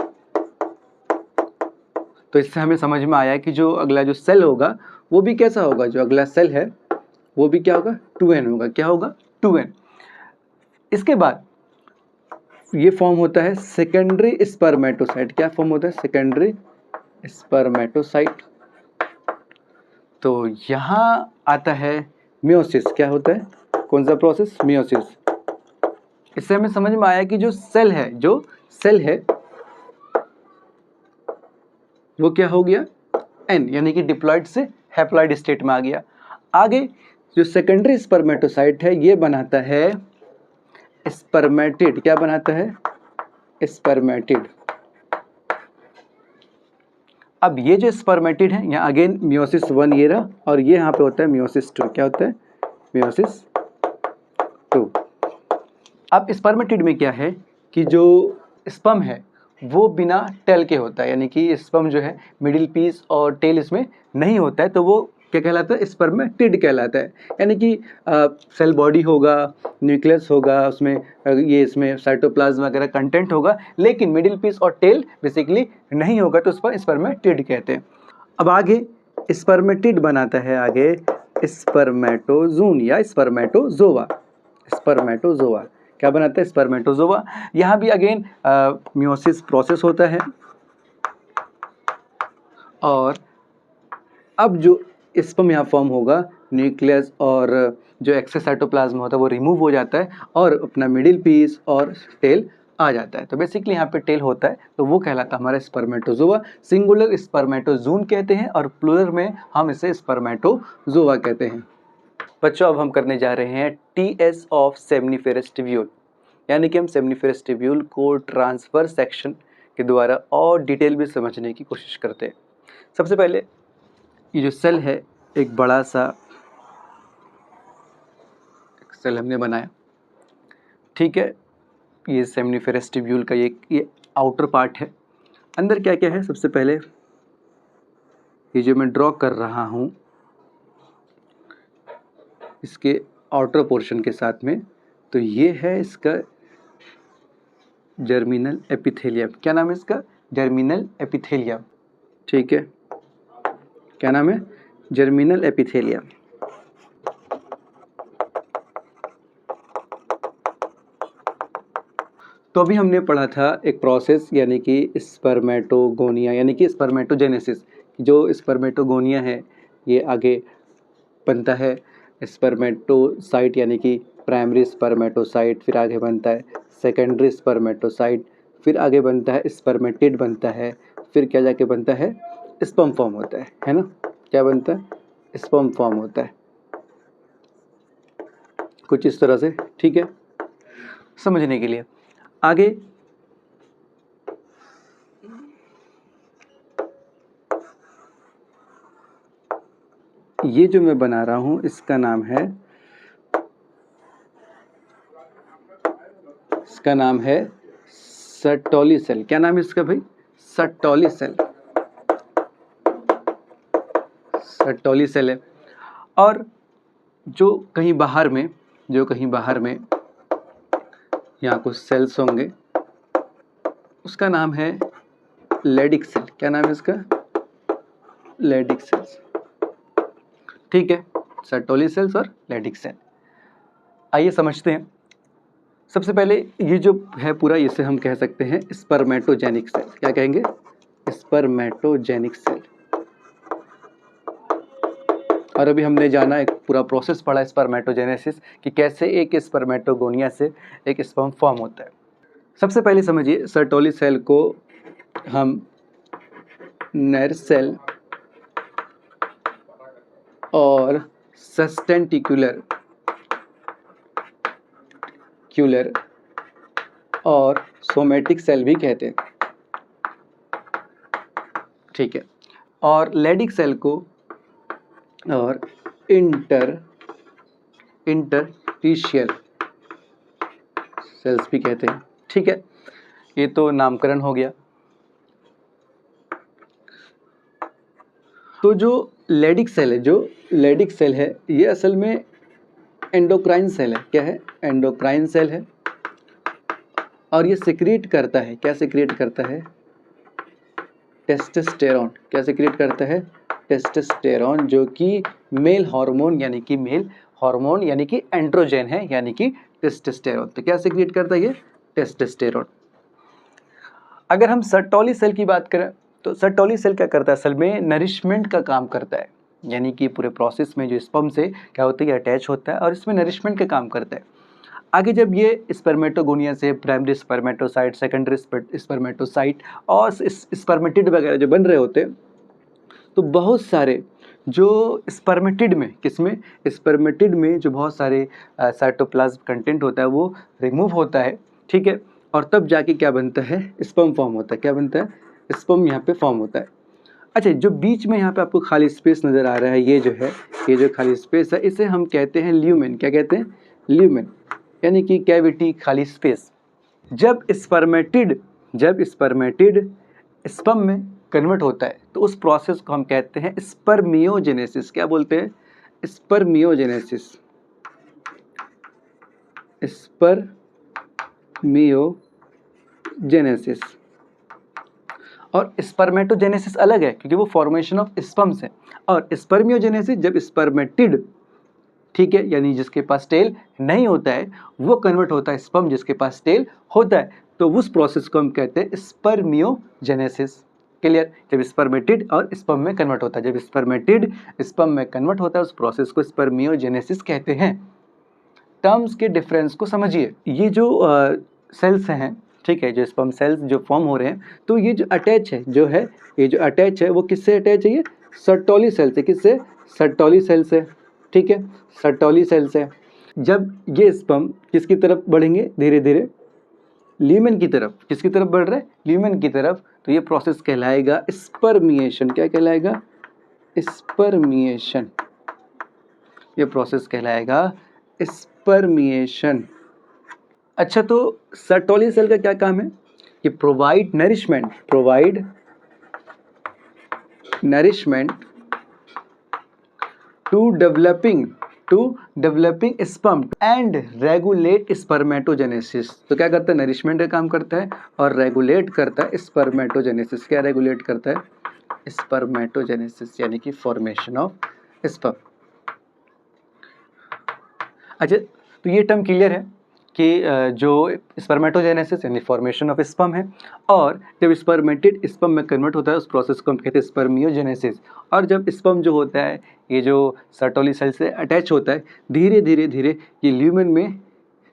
तो इससे हमें समझ में आया कि जो अगला जो सेल होगा वो भी कैसा होगा? जो अगला सेल है वो भी क्या होगा? 2n होगा। क्या होगा? 2n। इसके बाद ये फॉर्म होता है सेकेंडरी स्पर्मेटोसाइट। क्या फॉर्म होता है? Secondary spermatocyte. तो यहाँ आता है मियोसिस। क्या होता है? कौन सा प्रोसेस? मियोसिस। इससे हमें समझ में आया कि जो सेल है वो क्या हो गया? n, यानी कि डिप्लॉइड से हैप्लॉइड स्टेट में आ गया। आगे जो सेकेंडरी स्पर्मेटोसाइट है ये बनाता है स्पर्मेटिड। क्या बनाता है? स्पर्मेटिड। अब ये जो स्पर्मेटिड है, यहाँ अगेन मियोसिस 1 ये रहा, और ये यहाँ पे होता है मियोसिस 2। क्या होता है? मियोसिस 2। अब स्पर्मेटिड में क्या है कि जो स्पर्म है वो बिना टेल के होता है, यानी कि स्पर्म जो है मिडिल पीस और टेल इसमें नहीं होता है, तो वो क्या कहलाता है? स्पर्मेटिड कहलाता है। यानी कि सेल बॉडी होगा, न्यूक्लियस होगा, उसमें इसमें साइटोप्लाज्म वगैरह कंटेंट होगा, लेकिन मिडिल पीस और टेल बेसिकली नहीं होगा, तो उस पर स्पर्मेटिड कहते हैं। अब आगे स्पर्मेटिड बनाता है आगे स्पर्मेटोजून या स्पर्मेटोजोआ। स्पर्मेटोजोआ क्या बनाता है? स्पर्मेटोजोआ। यहाँ भी अगेन मियोसिस प्रोसेस होता है, और अब जो स्पर्म यहाँ फॉर्म होगा, न्यूक्लियस और जो एक्सेस साइटोप्लाज्म होता है वो रिमूव हो जाता है और अपना मिडिल पीस और टेल आ जाता है। तो बेसिकली यहाँ पे टेल होता है, तो वो कहलाता है हमारा स्पर्मेटोजोआ। सिंगुलर स्पर्मेटोजून कहते हैं और प्लूरल में हम इसे स्पर्मेटोजोआ कहते हैं। बच्चों, अब हम करने जा रहे हैं टीएस ऑफ सेमनीफेरस टिब्यूल, यानी कि हम सेमनीफेरस टिब्यूल को ट्रांसफर सेक्शन के द्वारा और डिटेल में समझने की कोशिश करते हैं। सबसे पहले ये जो सेल है, एक बड़ा सा सेल हमने बनाया, ठीक है। ये सेमनीफेरस टिब्यूल का ये आउटर पार्ट है। अंदर क्या क्या है? सबसे पहले ये जो मैं ड्रॉ कर रहा हूँ इसके आउटर पोर्शन के साथ में, तो ये है इसका जर्मिनल एपिथेलियम। क्या नाम है इसका? जर्मिनल एपिथेलियम, ठीक है। क्या नाम है? Germinal epithelium. तो अभी हमने पढ़ा था एक प्रोसेस, यानी कि स्पर्मेटोगोनिया, यानी कि स्पर्मेटोजेनेसिस। जो स्पर्मेटोगोनिया है ये आगे बनता है स्पर्मेटोसाइट, यानी कि प्राइमरी स्पर्मेटोसाइट, फिर आगे बनता है सेकेंडरी स्पर्मेटोसाइट, फिर आगे बनता है स्पर्मेटिड बनता है, फिर क्या जाके बनता है? स्पर्म फॉर्म होता है ना? क्या बनता है? स्पर्म फॉर्म होता है, कुछ इस तरह से, ठीक है, समझने के लिए। आगे ये जो मैं बना रहा हूं इसका नाम है सर्टोली सेल। क्या नाम है इसका भाई? Sertoli cell. सर्टोली सेल है। और जो कहीं बाहर में यहाँ कुछ सेल्स होंगे, उसका नाम है लेडिक सेल। क्या नाम है इसका? लेडिक सेल्स, ठीक है। सर्टोली सेल्स और लेडिक सेल। आइए समझते हैं। सबसे पहले ये जो है पूरा, इसे हम कह सकते हैं स्पर्मेटोजेनिक सेल। क्या कहेंगे? स्पर्मेटोजेनिक सेल। और अभी हमने जाना, एक पूरा प्रोसेस पढ़ा स्पर्मेटोजेनेसिस, कि कैसे एक स्पर्मेटोगोनिया से एक स्पर्म फॉर्म होता है। सबसे पहले समझिए, सर्टोली सेल को हम नर सेल और सस्टेंटिकुलर और सोमेटिक सेल भी कहते हैं, ठीक है। और लेडिक सेल को और इंटरस्टिशियल सेल्स भी कहते हैं, ठीक है। ये तो नामकरण हो गया। तो जो लेडिक सेल है ये असल में एंडोक्राइन सेल है। क्या है? एंडोक्राइन सेल है। और ये सिक्रीट करता है, क्या सिक्रीट करता है? टेस्टोस्टेरोन। क्या सिक्रीट करता है? टेस्टोस्टेरोन, जो कि मेल हार्मोन यानी कि एंड्रोजन है, यानी कि टेस्टोस्टेरोन। तो क्या सिक्रीट करता है ये? टेस्टोस्टेरोन। अगर हम सर्टोली सेल की बात करें, तो सर्टोली सेल क्या करता है? असल में नरिशमेंट का काम करता है, यानी कि पूरे प्रोसेस में जो स्पर्म से क्या होता है, अटैच होता है और इसमें नरिशमेंट का काम करता है। आगे जब ये स्पर्मेटोगोनिया से प्राइमरी स्पर्मेटोसाइट, सेकेंडरी स्पर्मेटोसाइट और स्पर्मेटिड वगैरह जो बन रहे होते हैं, तो बहुत सारे जो स्पर्मेटिड में जो बहुत सारे साइटोप्लाज्म कंटेंट होता है वो रिमूव होता है, ठीक है। और तब जाके क्या बनता है? स्पर्म फॉर्म होता है। क्या बनता है? स्पर्म यहाँ पे फॉर्म होता है। अच्छा, जो बीच में यहाँ पे आपको खाली स्पेस नज़र आ रहा है, ये जो खाली स्पेस है, इसे हम कहते हैं ल्यूमेन। क्या कहते हैं? ल्यूमेन, यानी कि कैविटी, खाली स्पेस। जब स्पर्मेटिड स्पर्म में कन्वर्ट होता है तो उस प्रोसेस को हम कहते हैं स्पर्मियोजेनेसिस। क्या बोलते हैं? स्पर्मियोजेनेसिस। स्पर्मियोजेनेसिस। और स्पर्मेटोजेनेसिस अलग है क्योंकि वो फॉर्मेशन ऑफ स्पर्म्स है, और स्पर्मियोजेनेसिस जब स्पर्मेटिड, ठीक है, यानी जिसके पास टेल नहीं होता है वो कन्वर्ट होता है स्पर्म जिसके पास टेल होता है, तो उस प्रोसेस को हम कहते हैं स्पर्मियोजेनेसिस। क्लियर? जब स्पर्मेटिड और स्पर्म में कन्वर्ट होता है, जब स्पर्मेटिड स्पर्म में कन्वर्ट होता है उस प्रोसेस को स्पर्मियोजेनेसिस कहते हैं। टर्म्स के डिफरेंस को समझिए। ये जो सेल्स हैं, ठीक है, जो स्पर्म सेल्स जो फॉर्म हो रहे हैं, तो ये जो अटैच है, जो है ये जो अटैच है वो किससे अटैच है? ये सर्टोली सेल से। किससे? सर्टोली सेल से। ठीक है, सर्टोली सेल से। जब ये स्पर्म किसकी तरफ बढ़ेंगे? धीरे धीरे ल्यूमेन की तरफ। किसकी तरफ बढ़ रहे हैं? ल्यूमेन की तरफ। तो ये प्रोसेस कहलाएगा स्पर्मिएशन। क्या कहलाएगा? स्पर्मिएशन। ये प्रोसेस कहलाएगा स्पर्मिएशन। अच्छा, तो सर्टोली सेल का क्या काम है? कि provide nourishment to developing sperm and regulate spermatogenesis. तो क्या करता है? नरिशमेंट का काम करता है और रेगुलेट करता है स्पर्मेटोजेनेसिस। क्या रेगुलेट करता है? स्पर्मेटोजेनेसिस, यानी कि फॉर्मेशन ऑफ स्पर्म। अच्छा, तो ये टर्म क्लियर है कि जो स्पर्मेटोजेनेसिस यानी फॉर्मेशन ऑफ स्पर्म है, और जब स्पर्मेटिड स्पर्म में कन्वर्ट होता है उस प्रोसेस को हम कहते हैं स्पर्मियोजेनेसिस। और जब स्पर्म जो होता है ये जो सर्टोली सेल से अटैच होता है, धीरे धीरे धीरे ये ल्यूमेन में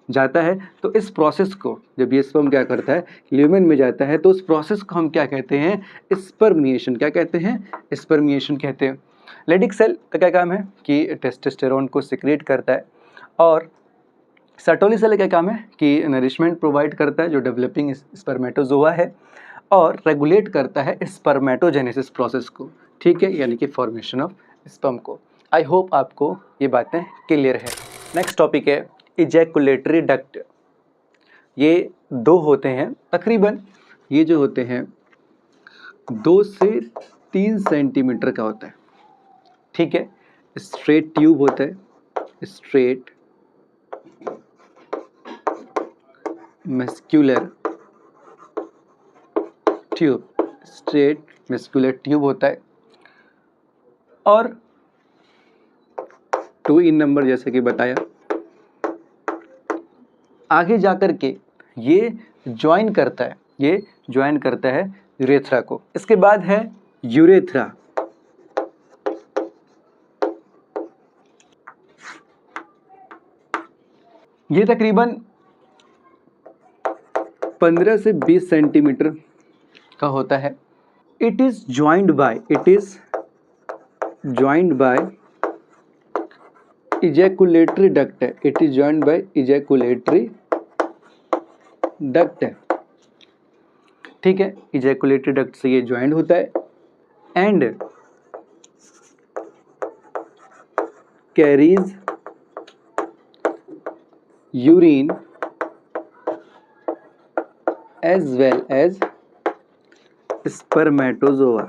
जाता है, तो इस प्रोसेस को, जब ये स्पर्म क्या करता है? ल्यूमेन में जाता है, तो उस प्रोसेस को हम क्या कहते हैं? स्पर्मिएशन। क्या कहते हैं? स्पर्मिएशन कहते हैं। लेडिक सेल का क्या काम है? कि टेस्टोस्टेरोन को सिक्रेट करता है, और सर्टोली सेल का क्या काम है? कि नरिशमेंट प्रोवाइड करता है जो डेवलपिंग स्पर्मेटोजोआ है, और रेगुलेट करता है स्पर्मेटोजेनेसिस प्रोसेस को। ठीक है, यानी कि फॉर्मेशन ऑफ स्पर्म को। आई होप आपको ये बातें क्लियर है। नेक्स्ट टॉपिक है इजैकुलेटरी डक्ट। ये दो होते हैं तकरीबन, ये जो होते हैं 2 से 3 सेंटीमीटर का होता है। ठीक है, स्ट्रेट ट्यूब होता है, straight muscular tube, straight muscular tube होता है, और 2 इन नंबर जैसे कि बताया। आगे जाकर के ये ज्वाइन करता है, ये ज्वाइन करता है यूरेथ्रा को। इसके बाद है यूरेथ्रा। ये तकरीबन 15 से 20 सेंटीमीटर का होता है। It is joined by ejaculatory duct है। It is joined by ejaculatory duct है। ठीक है, इजैकुलेटरी डक्ट से ये ज्वाइंड होता है, and carries urine as well as spermatozoa.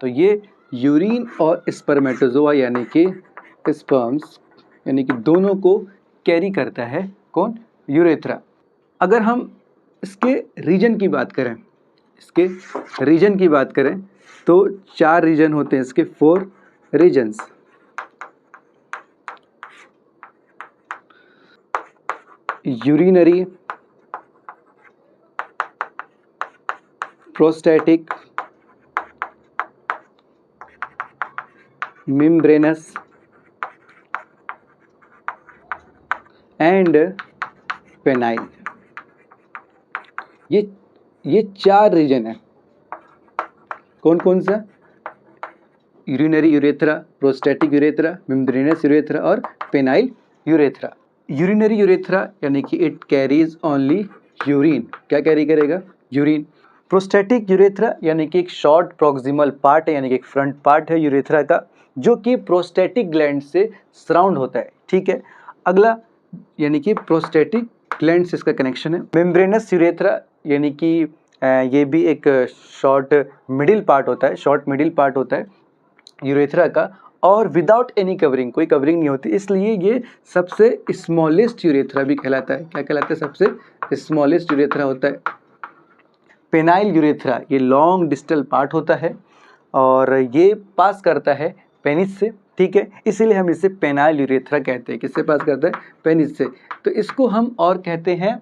तो ये यूरिन और स्पर्मेटोजोआ यानी कि स्पर्म्स, यानी कि दोनों को कैरी करता है कौन? यूरेथ्रा। अगर हम इसके रीजन की बात करें, तो 4 रीजन होते हैं इसके, 4 regions. Urinary, prostatic, membranous and penile. ये 4 रीजन है। कौन कौन सा? Urinary urethra, prostatic urethra, membranous urethra और पेनाइल यूरेथ्रा। यूरिनरी यूरेथ्रा यानी कि इट कैरीज ओनली यूरिन। क्या कैरी करेगा? यूरिन। प्रोस्टैटिक यूरेथ्रा यानी कि एक शॉर्ट प्रोक्सिमल पार्ट है, यानी कि एक फ्रंट पार्ट है यूरेथ्रा का, जो कि प्रोस्टैटिक ग्लैंड से सराउंड होता है। ठीक है, अगला यानी कि प्रोस्टैटिक ग्लैंड से इसका कनेक्शन है। मेम्ब्रेनस यूरेथ्रा यानी कि ये भी एक शॉर्ट मिडिल पार्ट होता है यूरेथ्रा का, और विदाउट एनी कवरिंग, कोई कवरिंग नहीं होती, इसलिए ये सबसे स्मॉलेस्ट यूरेथ्रा भी कहलाता है। क्या कहलाता है? सबसे स्मॉलेस्ट यूरेथ्रा होता है। पेनाइल यूरेथ्रा ये लॉन्ग डिस्टल पार्ट होता है और ये पास करता है पेनिस से, ठीक है, इसीलिए हम इसे पेनाइल यूरेथ्रा कहते हैं। किससे पास करता है? पेनिस से। तो इसको हम और कहते हैं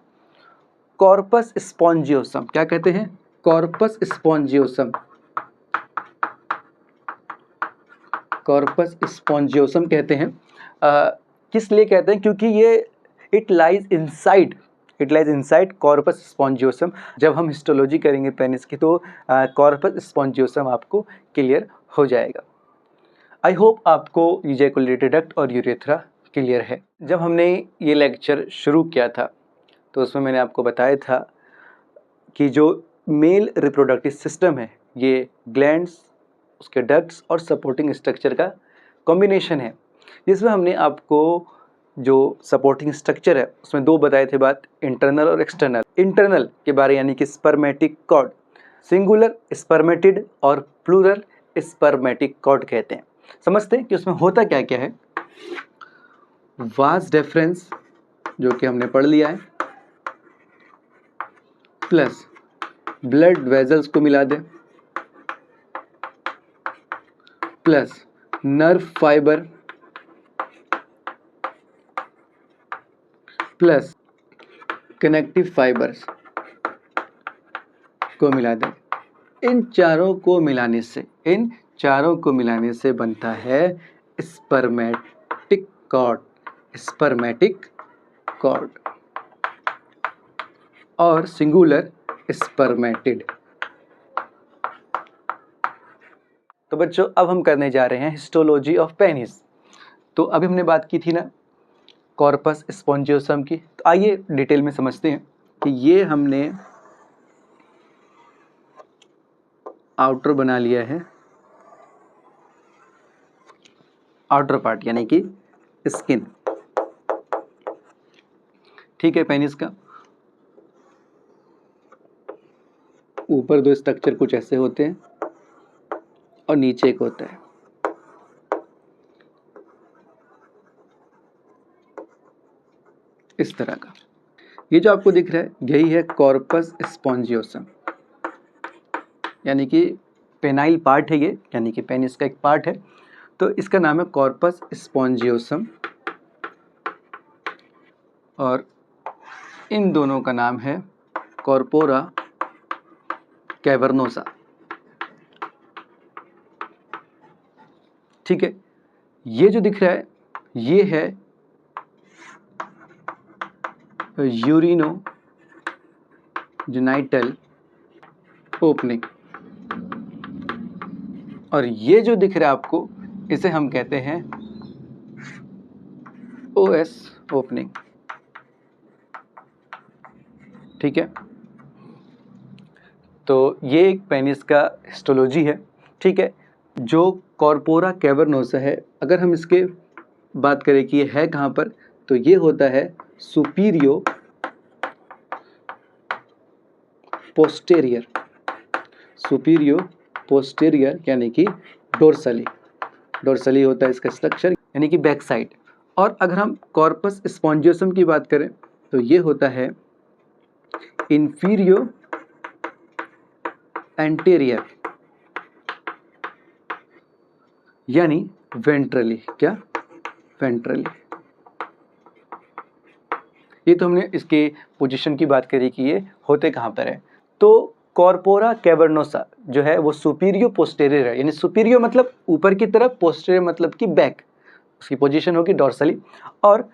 कॉर्पस स्पॉन्जियोसम। क्या कहते हैं? Corpus spongiosum. कॉर्पस स्पॉन्जियोसम कहते हैं। किस लिए कहते हैं? क्योंकि ये it lies inside corpus spongiosum. जब हम हिस्टोलॉजी करेंगे पेनिस की तो कॉर्पस स्पॉन्जियोसम आपको क्लियर हो जाएगा। आई होप आपको इजैकुलेटरी डक्ट और यूरेथ्रा क्लियर है। जब हमने ये लेक्चर शुरू किया था तो उसमें मैंने आपको बताया था कि जो मेल रिप्रोडक्टिव सिस्टम है ये ग्लैंड्स, उसके डक्ट्स और सपोर्टिंग स्ट्रक्चर का कॉम्बिनेशन है, जिसमें हमने आपको जो सपोर्टिंग स्ट्रक्चर है उसमें दो बताए थे बात, इंटरनल और एक्सटर्नल। इंटरनल के बारे यानी कि स्पर्मेटिक कॉर्ड, सिंगुलर स्पर्मेटिड और प्लूरल स्पर्मेटिक कॉर्ड कहते हैं। समझते हैं कि उसमें होता क्या क्या है। वास डेफरेंस जो कि हमने पढ़ लिया है, प्लस ब्लड वेजल्स को मिला दें, plus nerve fibre, plus connective fibres को मिला दें। इन चारों को मिलाने से बनता है स्पर्मेटिक कॉर्ड और सिंगुलर स्पर्मेटिड। तो बच्चों अब हम करने जा रहे हैं हिस्टोलॉजी ऑफ पेनिस। तो अभी हमने बात की थी ना कॉर्पस स्पॉन्जियोसम की, तो आइए डिटेल में समझते हैं कि ये हमने आउटर बना लिया है, आउटर पार्ट यानी कि स्किन, ठीक है, पेनिस का। ऊपर दो स्ट्रक्चर कुछ ऐसे होते हैं और नीचे एक होता है। इस तरह का ये जो आपको दिख रहा है यही है कॉर्पस स्पॉन्जियोसम, यानी कि पेनाइल पार्ट है ये, यानी कि पेनिस का एक पार्ट है। तो इसका नाम है कॉर्पस स्पॉन्जियोसम और इन दोनों का नाम है कॉर्पोरा कैवर्नोसा, ठीक है। ये जो दिख रहा है ये है यूरिनो जेनाइटल ओपनिंग, और ये जो दिख रहा है आपको इसे हम कहते हैं ओएस ओपनिंग, ठीक है। तो ये एक पेनिस का हिस्टोलॉजी है, ठीक है। जो कॉर्पोरा कैवर्नोसा है, अगर हम इसके बात करें कि ये है कहाँ पर, तो ये होता है सुपीरियो पोस्टेरियर यानी कि डोर्सली होता है इसका स्ट्रक्चर, यानी कि बैक साइड। और अगर हम कॉर्पस स्पॉन्जियोसम की बात करें तो ये होता है इंफीरियो एंटेरियर यानी वेंट्रली। क्या? वेंट्रली। ये तो हमने इसके पोजीशन की बात करी कि ये होते कहाँ पर है। तो कॉर्पोरा कैवर्नोसा जो है वो सुपीरियो पोस्टेरियर है, यानी सुपीरियो मतलब ऊपर की तरफ, पोस्टेरियर मतलब कि बैक, उसकी पोजीशन होगी डॉर्सली। और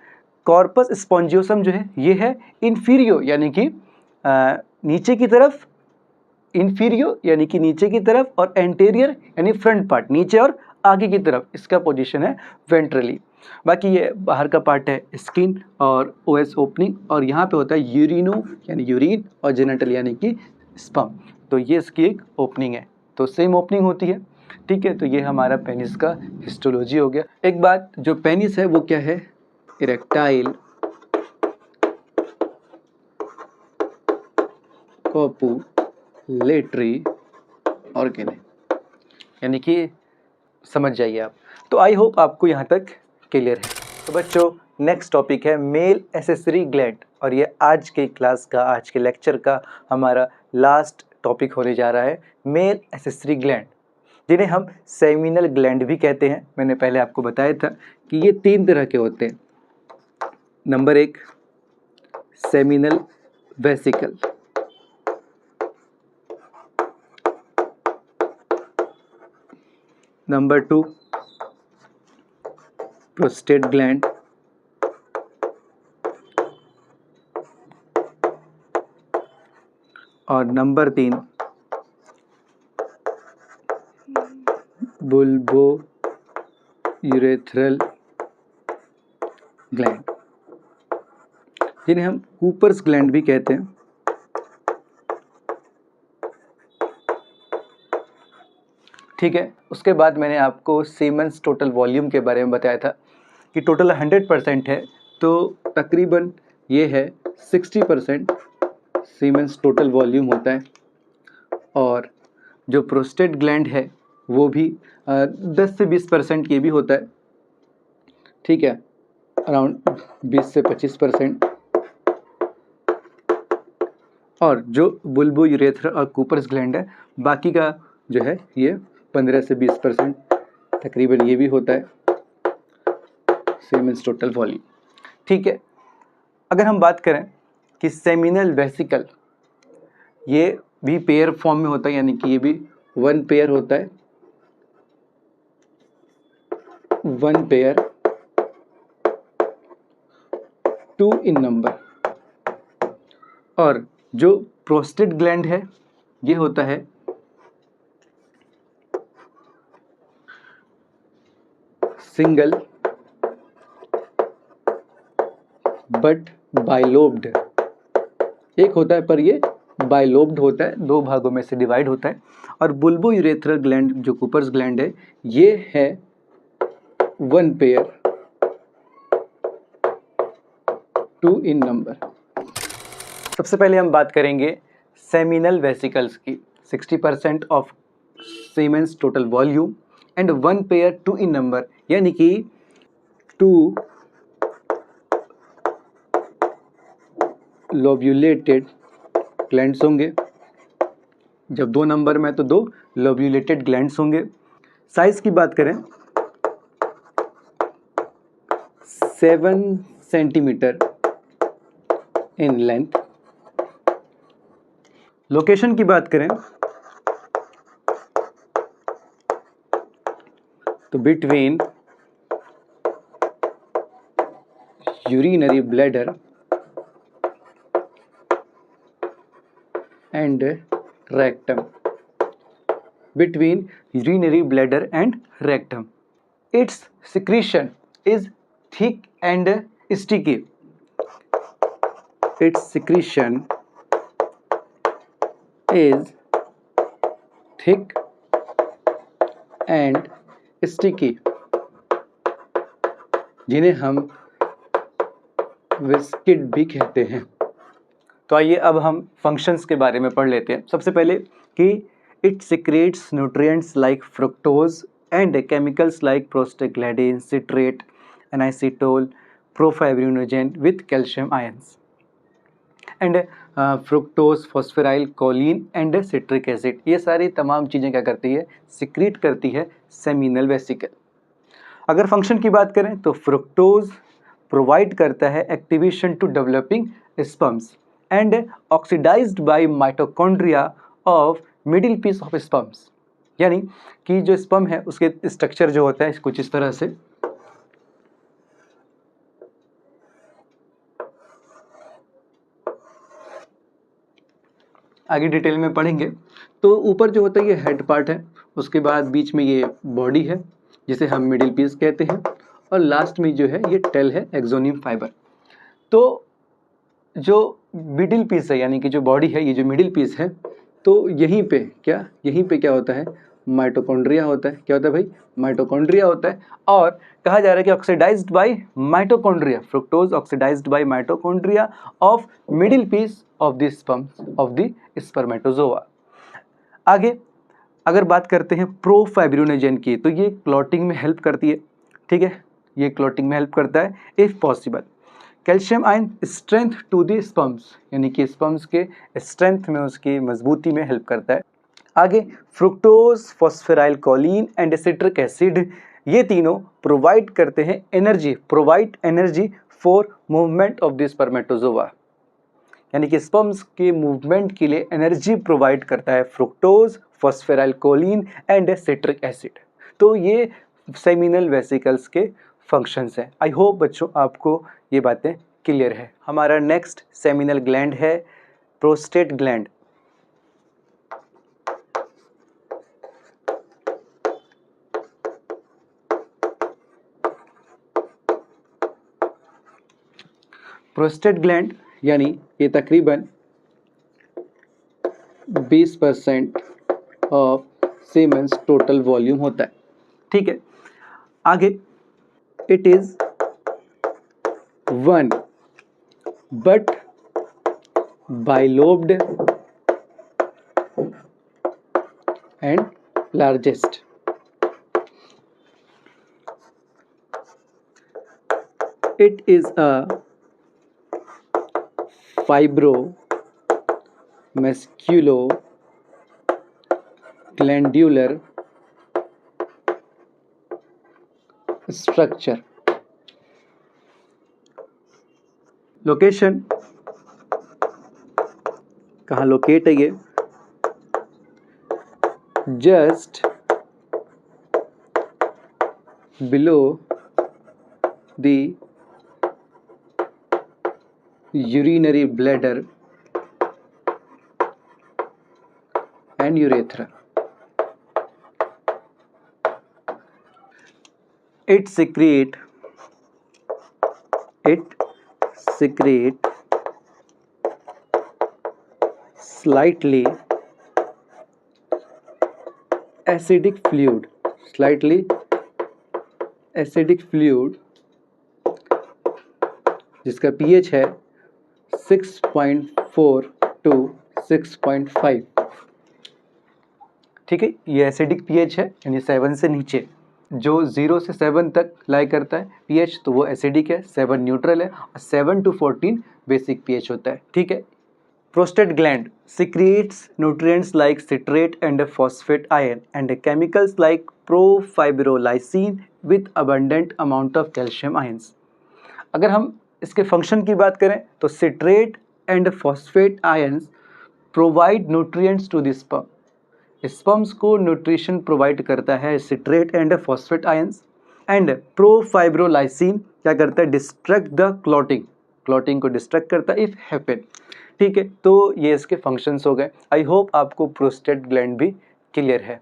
कॉर्पस स्पॉन्जियोसम जो है ये है इन्फीरियो यानी कि नीचे की तरफ, इन्फीरियो यानी कि नीचे की तरफ, और एंटेरियर यानी फ्रंट पार्ट, नीचे और आगे की तरफ, इसका पोजीशन है वेंट्रली। बाकी ये बाहर का पार्ट है स्किन और ओएस ओपनिंग, और यहाँ पे होता है यूरिनो यानी यूरिन और जेनिटल यानी कि स्पर्म। तो ये इसकी एक ओपनिंग है, तो सेम ओपनिंग होती है, ठीक है। तो ये हमारा पेनिस का हिस्टोलॉजी हो गया। एक बात, जो पेनिस है वो क्या है? इरेक्टाइल पॉपुलेटरी ऑर्गेन है, यानी कि समझ जाइए आप। तो आई होप आपको यहाँ तक क्लियर है। तो बच्चों नेक्स्ट टॉपिक है मेल एसेसरी ग्लैंड, और ये आज के क्लास का, आज के लेक्चर का हमारा लास्ट टॉपिक होने जा रहा है, मेल एसेसरी ग्लैंड, जिन्हें हम सेमिनल ग्लैंड भी कहते हैं। मैंने पहले आपको बताया था कि ये 3 तरह के होते हैं। Number 1 seminal vesicle, number 2 prostate gland, और नंबर 3 बुल्बो यूरेथ्रल ग्लैंड, जिन्हें हम कूपर्स ग्लैंड भी कहते हैं। ठीक है, उसके बाद मैंने आपको सीमेंस टोटल वॉल्यूम के बारे में बताया था कि टोटल 100% है, तो तकरीबन ये है 60% सीमेंस टोटल वॉल्यूम होता है। और जो प्रोस्टेट ग्लैंड है वो भी 10 से 20% ये भी होता है। ठीक है, अराउंड 20 से 25%। और जो बुल्बो यूरेथ्रा और कूपर्स ग्लैंड है, बाकी का जो है ये 15 से 20% तकरीबन ये भी होता है सीमेंस टोटल वॉल्यूम। ठीक है, अगर हम बात करें कि सेमिनल वेसिकल, ये भी पेयर फॉर्म में होता है, यानी कि ये भी 1 पेयर होता है, 1 पेयर 2 इन नंबर। और जो प्रोस्टेट ग्लैंड है ये होता है सिंगल बट बाइलोब्ड, एक होता है पर ये बाइलोब्ड होता है, 2 भागों में से डिवाइड होता है। और बुल्बो यूरेथ्रल ग्लैंड जो कूपर्स ग्लैंड है ये है 1 पेयर 2 इन नंबर। सबसे पहले हम बात करेंगे सेमिनल वेसिकल्स की। 60% of siemens total volume and 1 pair 2 in number, यानी कि 2 लोब्यूलेटेड ग्लैंड्स होंगे। जब 2 नंबर में तो 2 लोब्यूलेटेड ग्लैंड्स होंगे। साइज की बात करें 7 सेंटीमीटर इन लेंथ। लोकेशन की बात करें तो between urinary bladder and rectum, between urinary bladder and rectum. Its secretion is thick and sticky. Its secretion is thick and sticky, जिन्हें हम विस्किड भी कहते हैं। तो आइए अब हम फंक्शंस के बारे में पढ़ लेते हैं। सबसे पहले कि it secretes nutrients like fructose and chemicals like prostaglandin, citrate, inositol, profibrinogen with calcium ions and fructose, phosphoryl, choline and citric acid. ये सारी तमाम चीज़ें क्या करती है, सिक्रीट करती है सेमिनल वेसिकल। अगर फंक्शन की बात करें तो फ्रुक्टोज प्रोवाइड करता है activation to developing sperms and oxidized by mitochondria of middle piece of sperms, यानी कि जो स्पर्म है उसके स्ट्रक्चर जो होता है कुछ इस तरह से। आगे डिटेल में पढ़ेंगे। तो ऊपर जो होता है ये हेड पार्ट है, उसके बाद बीच में ये बॉडी है जिसे हम मिडिल पीस कहते हैं, और लास्ट में जो है ये टेल है, एक्सोनियम फाइबर। तो जो मिडिल पीस है, यानी कि जो बॉडी है, ये जो मिडिल पीस है, तो यहीं पे क्या होता है, माइटोकॉन्ड्रिया होता है। क्या होता है भाई? माइटोकॉन्ड्रिया होता है। और कहा जा रहा है कि oxidised by mitochondria, fructose oxidised by mitochondria of middle piece of the sperm of the spermatozoa. आगे अगर बात करते हैं प्रोफाइब्रिनोजेन की, तो ये क्लॉटिंग में हेल्प करती है। ठीक है, ये क्लॉटिंग में हेल्प करता है if possible. Calcium ion strength to the sperms, यानी कि स्पर्म्स के स्ट्रेंथ में, उसकी मजबूती में हेल्प करता है। आगे fructose, phosphoryl choline and citric acid, ये तीनों प्रोवाइड करते हैं energy for movement of the spermatozoa, यानी कि स्पर्म्स के मूवमेंट के लिए एनर्जी प्रोवाइड करता है fructose, phosphoryl choline and citric acid. तो ये सेमिनल वेसिकल्स के फंक्शंस हैं। आई होप बच्चों आपको ये बातें क्लियर है। हमारा नेक्स्ट सेमिनल ग्लैंड है प्रोस्टेट ग्लैंड। प्रोस्टेट ग्लैंड यानी ये तकरीबन 20% ऑफ सीमेंस टोटल वॉल्यूम होता है। ठीक है, आगे it is one but bilobed and largest. It is a fibro-musculo-glandular structure. Location कहाँ लोकेट है ये? Just below the urinary bladder and urethra. It secrete slightly acidic fluid जिसका pH है 6.4 to 6.5। ठीक है, ये एसिडिक pH है, यानी 7 से नीचे। जो 0 से 7 तक लाई करता है pH, तो वो एसिडिक है, 7 न्यूट्रल है, और 7 to 14 बेसिक pH होता है। ठीक है, prostate gland secretes nutrients like citrate and phosphate ion and chemicals like profibrolysine with abundant amount of calcium ions। अगर हम इसके फंक्शन की बात करें तो citrate and phosphate ions provide nutrients to the sperm. Sperms को न्यूट्रिशन प्रोवाइड करता है citrate and phosphate ions. And profibrinolysin क्या करता है? डिस्ट्रैक्ट द क्लॉटिंग को डिस्ट्रैक्ट करता है इफ हैपन। ठीक है, तो ये इसके फंक्शंस हो गए। आई होप आपको प्रोस्टेट ग्लैंड भी क्लियर है।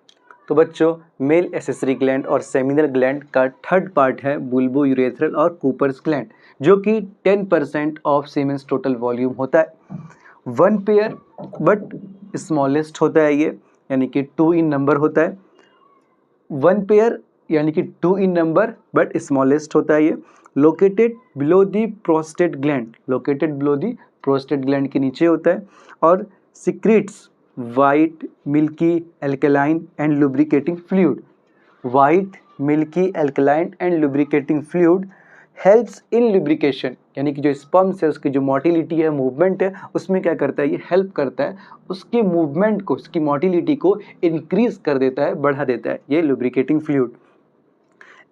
तो बच्चों, मेल एसेसरी ग्लैंड और सेमिनल ग्लैंड का थर्ड पार्ट है बुल्बो यूरेथ्रल और कूपर्स ग्लैंड, जो कि 10% ऑफ सीमेंस टोटल वॉल्यूम होता है। 1 पेयर बट स्मॉलेस्ट होता है ये, यानी कि 2 इन नंबर होता है। 1 पेयर यानी कि 2 इन नंबर बट स्मॉलेस्ट होता है ये। Located below the prostate gland के नीचे होता है। और secretes white milky alkaline and lubricating fluid helps in lubrication, यानी कि जो स्पर्म्स है उसकी जो मोटिलिटी है, मूवमेंट है, उसमें क्या करता है? ये हेल्प करता है, उसके मूवमेंट को, उसकी मोटिलिटी को इंक्रीज कर देता है, बढ़ा देता है ये लुब्रिकेटिंग फ्लूइड।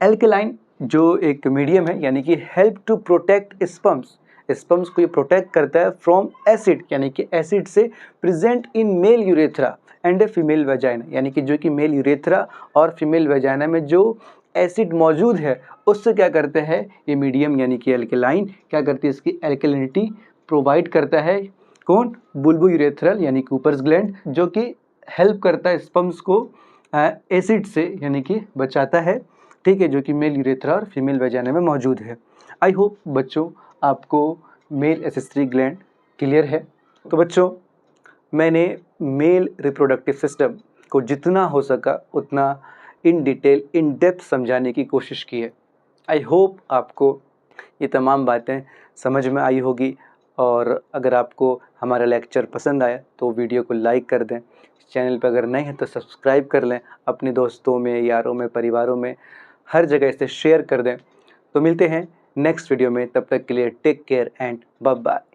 एल्कलाइन जो एक मीडियम है, यानी कि हेल्प टू प्रोटेक्ट स्पर्म्स को ये प्रोटेक्ट करता है फ्रॉम एसिड, यानी कि एसिड से present in male urethra and female vagina, यानी कि जो कि मेल यूरेथ्रा और फीमेल वेजाइना में जो एसिड मौजूद है उससे क्या करते हैं ये मीडियम, यानी कि एल्कलाइन क्या करती है? इसकी एल्कलिनिटी प्रोवाइड करता है। कौन? बुल्बो यूरेथ्रल यानी कूपर्स ग्लैंड, जो कि हेल्प करता है स्पर्म्स को एसिड से, यानी कि बचाता है। ठीक है, जो कि मेल यूरेथ्रा और फीमेल वेजाइना में मौजूद है। आई होप बच्चों आपको मेल एसेसरी ग्लैंड क्लियर है। तो बच्चों, मैंने मेल रिप्रोडक्टिव सिस्टम को जितना हो सका उतना इन डिटेल इन डेप्थ समझाने की कोशिश की है। आई होप आपको ये तमाम बातें समझ में आई होगी, और अगर आपको हमारा लेक्चर पसंद आया तो वीडियो को लाइक कर दें, चैनल पर अगर नए हैं तो सब्सक्राइब कर लें, अपने दोस्तों में, यारों में, परिवारों में, हर जगह इसे शेयर कर दें। तो मिलते हैं नेक्स्ट वीडियो में, तब तक के लिए take care and bye bye.